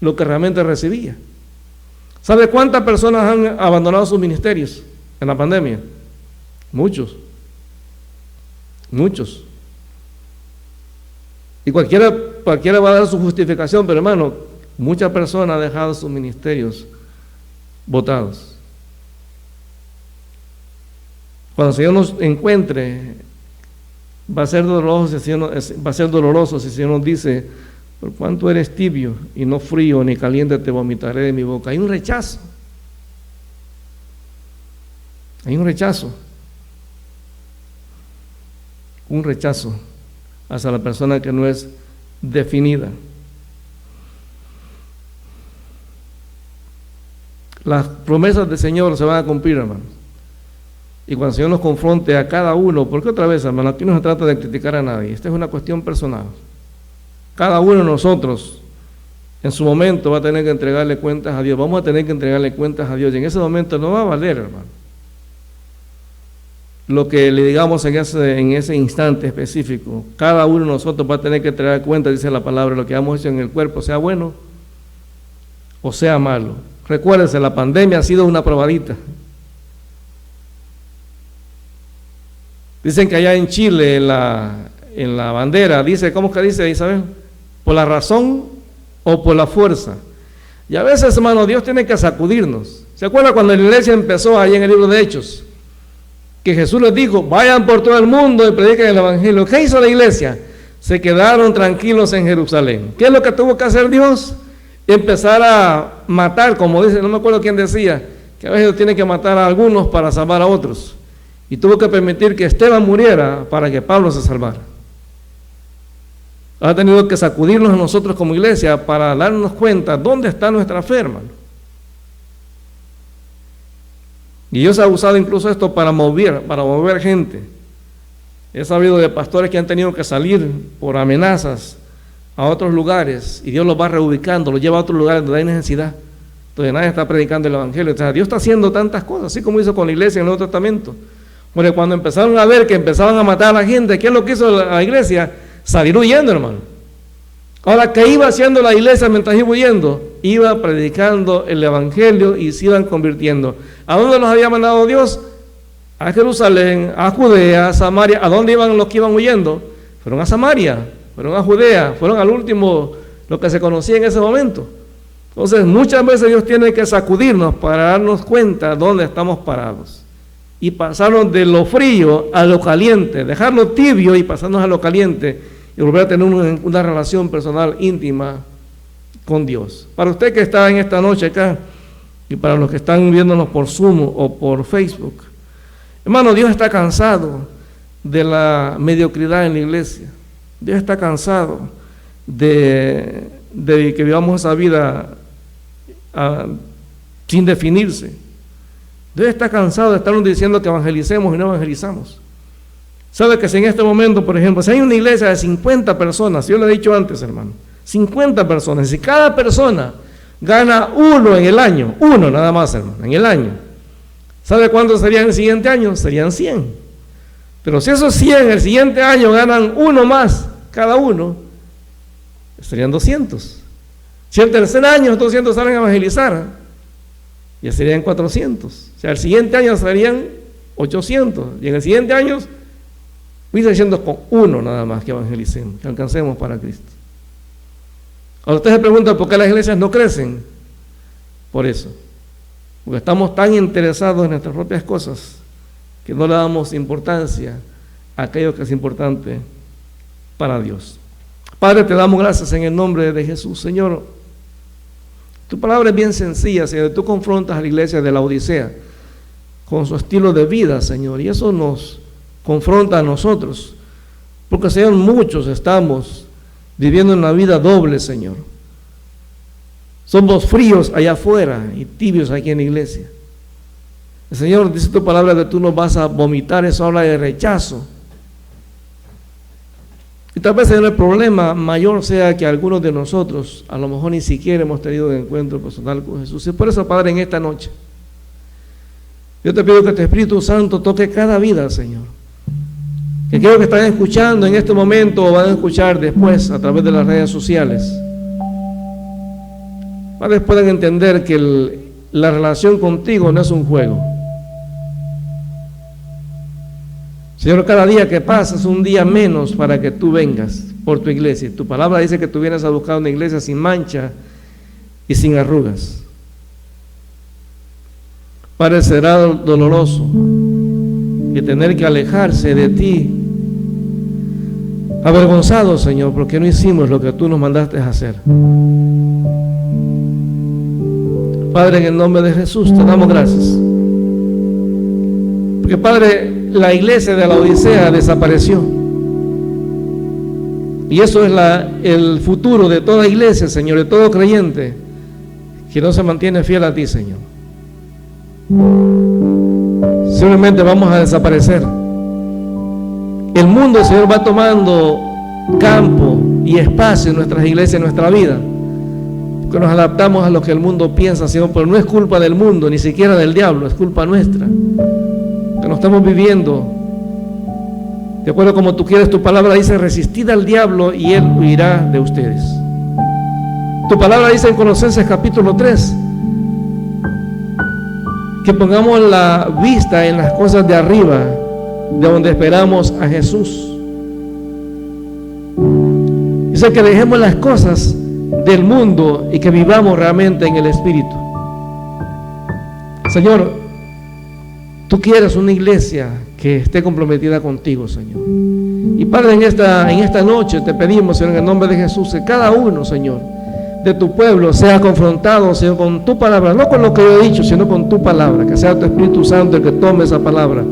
lo que realmente recibía. ¿Sabe cuántas personas han abandonado sus ministerios en la pandemia? Muchos. Y cualquiera va a dar su justificación, pero hermano, muchas personas han dejado sus ministerios botados. Cuando el Señor nos encuentre, va a ser doloroso si el Señor nos dice: por cuanto eres tibio y no frío ni caliente, te vomitaré de mi boca. Hay un rechazo. Un rechazo hacia la persona que no es definida. Las promesas del Señor se van a cumplir, hermano. Y cuando el Señor nos confronte a cada uno, porque otra vez, hermano, aquí no se trata de criticar a nadie, esta es una cuestión personal. Cada uno de nosotros en su momento va a tener que entregarle cuentas a Dios, vamos a tener que entregarle cuentas a Dios, y en ese momento no va a valer, hermano, lo que le digamos en ese instante específico. Cada uno de nosotros va a tener que entregar cuentas, dice la palabra, lo que hemos hecho en el cuerpo, sea bueno o sea malo. Recuérdense, la pandemia ha sido una probadita. Dicen que allá en Chile, en la bandera, dice, ¿cómo que dice Isabel? ¿Por la razón o por la fuerza? Y a veces, hermano, Dios tiene que sacudirnos. ¿Se acuerda cuando la iglesia empezó ahí en el libro de Hechos? Que Jesús les dijo: vayan por todo el mundo y prediquen el evangelio. ¿Qué hizo la iglesia? Se quedaron tranquilos en Jerusalén. ¿Qué es lo que tuvo que hacer Dios? Empezar a matar, como dice, no me acuerdo quién decía, que a veces tiene que matar a algunos para salvar a otros. Y tuvo que permitir que Esteban muriera para que Pablo se salvara. Ha tenido que sacudirnos a nosotros como iglesia para darnos cuenta dónde está nuestra fe, hermano. Y Dios ha usado incluso esto para mover gente. He sabido de pastores que han tenido que salir por amenazas a otros lugares y Dios los va reubicando, los lleva a otros lugares donde hay necesidad, donde nadie está predicando el evangelio. O sea, Dios está haciendo tantas cosas, así como hizo con la iglesia en el Nuevo Testamento. Porque cuando empezaron a ver que empezaban a matar a la gente, ¿qué es lo que hizo la iglesia? Salir huyendo, hermano. Ahora, ¿qué iba haciendo la iglesia mientras iba huyendo? Iba predicando el evangelio y se iban convirtiendo. ¿A dónde los había mandado Dios? A Jerusalén, a Judea, a Samaria. ¿A dónde iban los que iban huyendo? Fueron a Samaria, fueron a Judea, fueron al último, lo que se conocía en ese momento. Entonces, muchas veces Dios tiene que sacudirnos para darnos cuenta dónde estamos parados. Y pasarnos de lo frío a lo caliente, dejarlo tibio y pasarnos a lo caliente y volver a tener una relación personal íntima con Dios. Para usted que está en esta noche acá y para los que están viéndonos por Zoom o por Facebook, hermano, Dios está cansado de la mediocridad en la iglesia. Dios está cansado de que vivamos esa vida sin definirse. Dios está cansado de estarnos diciendo que evangelicemos y no evangelizamos. ¿Sabe que si en este momento, por ejemplo, si hay una iglesia de 50 personas, yo lo he dicho antes, hermano, 50 personas, si cada persona gana uno en el año, uno nada más, hermano, en el año, ¿sabe cuántos serían el siguiente año? Serían 100. Pero si esos 100 el siguiente año ganan uno más, cada uno, serían 200. Si el tercer año estos 200 salen a evangelizar, ya serían 400. O sea, el siguiente año serían 800. Y en el siguiente año, voy diciendo con uno nada más que evangelicemos, que alcancemos para Cristo. Ahora usted se pregunta por qué las iglesias no crecen. Por eso. Porque estamos tan interesados en nuestras propias cosas que no le damos importancia a aquello que es importante para Dios. Padre, te damos gracias en el nombre de Jesús. Señor, tu palabra es bien sencilla, Señor. Tú confrontas a la iglesia de la Odisea con su estilo de vida, Señor, y eso nos confronta a nosotros, porque, Señor, muchos estamos viviendo una vida doble, Señor. Somos fríos allá afuera y tibios aquí en la iglesia. El Señor, dice tu palabra que tú nos vas a vomitar esa ola de rechazo. Y tal vez el problema mayor sea que algunos de nosotros a lo mejor ni siquiera hemos tenido un encuentro personal con Jesús. Y por eso, Padre, en esta noche yo te pido que tu Espíritu Santo toque cada vida, Señor. Que aquellos que están escuchando en este momento o van a escuchar después a través de las redes sociales, Padre, puedan entender que la relación contigo no es un juego. Señor, cada día que pasa es un día menos para que tú vengas por tu iglesia. Tu palabra dice que tú vienes a buscar una iglesia sin mancha y sin arrugas. Padre, será doloroso y tener que alejarse de ti, avergonzado, Señor, porque no hicimos lo que tú nos mandaste a hacer. Padre, en el nombre de Jesús te damos gracias, porque, Padre, la iglesia de la Odisea desapareció, y eso es el futuro de toda iglesia, Señor, de todo creyente que no se mantiene fiel a ti, Señor. Simplemente vamos a desaparecer. El mundo, Señor, va tomando campo y espacio en nuestras iglesias, en nuestra vida, porque nos adaptamos a lo que el mundo piensa, Señor, pero no es culpa del mundo, ni siquiera del diablo, es culpa nuestra, que no estamos viviendo de acuerdo como tú quieres. Tu palabra dice: resistid al diablo y él huirá de ustedes. Tu palabra dice en Colosenses capítulo 3 que pongamos la vista en las cosas de arriba, de donde esperamos a Jesús. Dice que dejemos las cosas del mundo y que vivamos realmente en el Espíritu. Señor, tú quieres una iglesia que esté comprometida contigo, Señor. Y Padre, en esta noche te pedimos, Señor, en el nombre de Jesús, que cada uno, Señor, de tu pueblo sea confrontado, Señor, con tu palabra, no con lo que yo he dicho, sino con tu palabra, que sea tu Espíritu Santo el que tome esa palabra,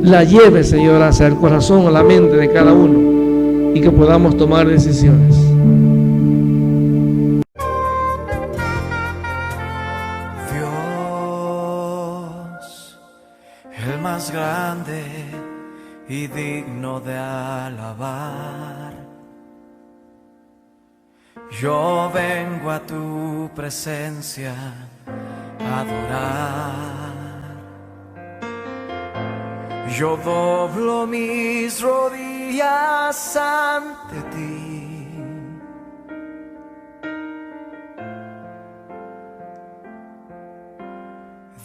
la lleve, Señor, hacia el corazón, a la mente de cada uno, y que podamos tomar decisiones. Dios, el más grande y digno de alabar, yo vengo a tu presencia a adorar. Yo doblo mis rodillas ante ti.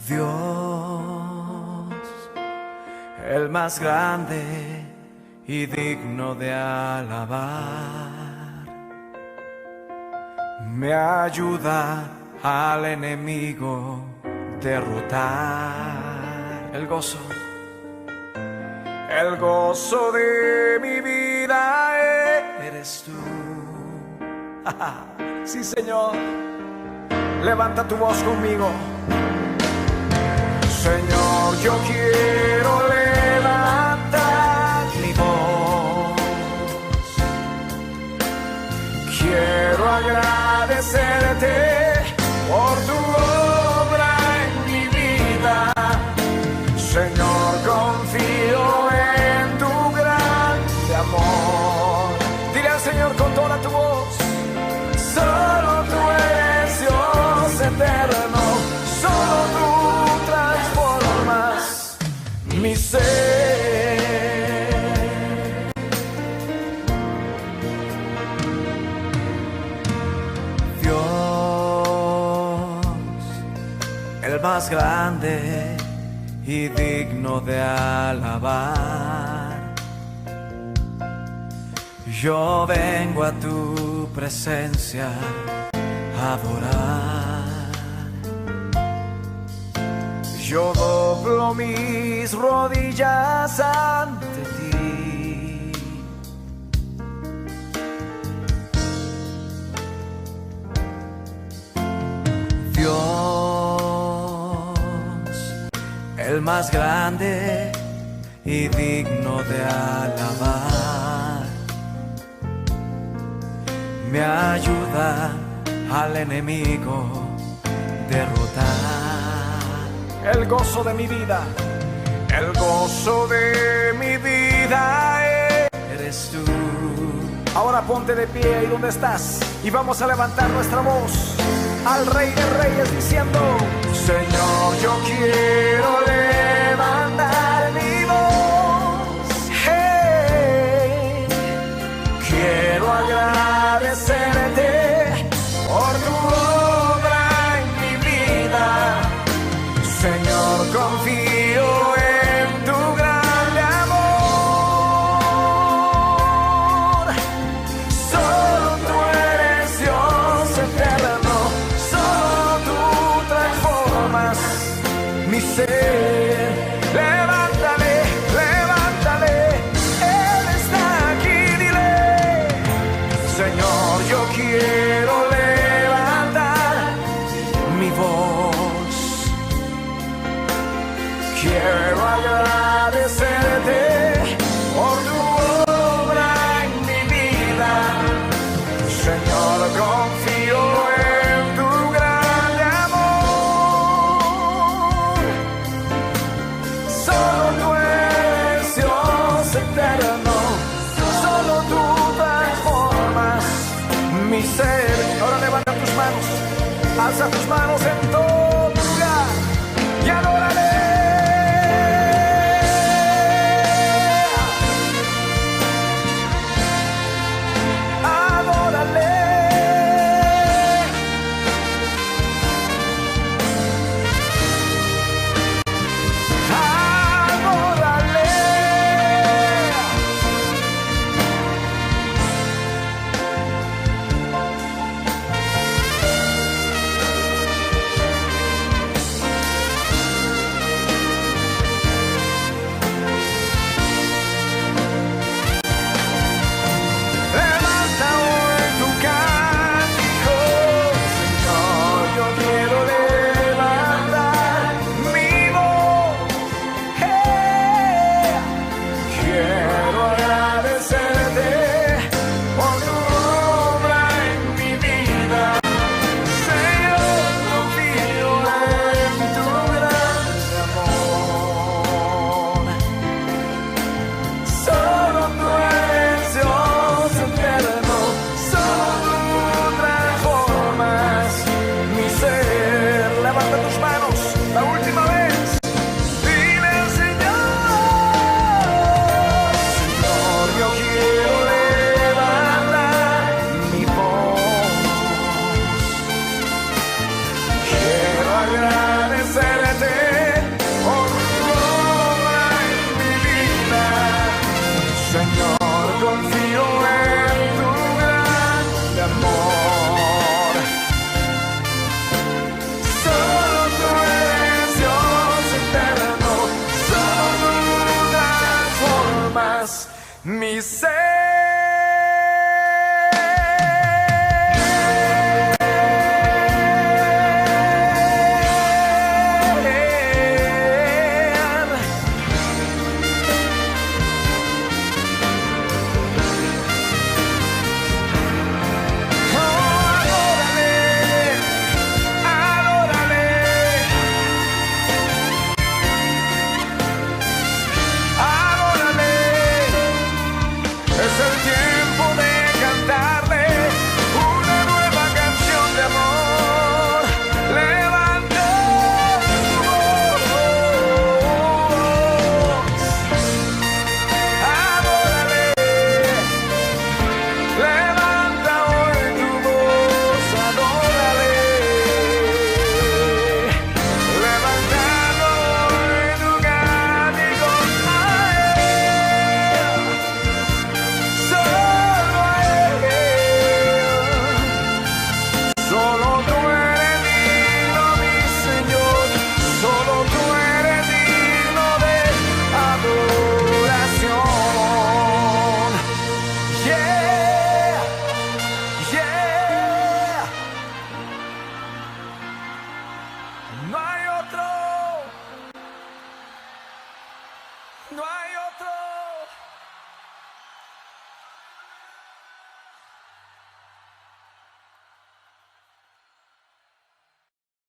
Dios, el más grande y digno de alabar, me ayuda al enemigo derrotar. El gozo de mi vida eres tú. Sí, Señor, levanta tu voz conmigo. Señor, yo quiero levantar mi voz Señor, confío en tu grande amor. Dile al Señor con toda tu voz: solo tú eres Dios eterno, solo tú transformas mi ser. Dios, el más grande y digno de alabar, yo vengo a tu presencia a adorar. Yo doblo mis rodillas ante ti. Dios, el más grande y digno de alabar, me ayuda al enemigo derrotar. El gozo de mi vida, el gozo de mi vida eres tú. Ahora ponte de pie ahí donde estás y vamos a levantar nuestra voz al Rey de Reyes diciendo: Señor, yo quiero levantar mi voz. Hey, quiero agradecerte por tu obra en mi vida. Señor, confío en tu grande amor. Solo tú eres Dios eterno, solo tú transformas mi ser. Levántale, levántale, Él está aquí, dile: Señor, yo quiero levantar mi voz. Quiero agradecerte por tu obra en mi vida. Señor, confío en tu grande amor. Solo tú eres Dios eterno, solo tú transformas mi ser. Ahora levanta tus manos, alza tus manos en todo lugar y adórale. Mi ser. No hay otro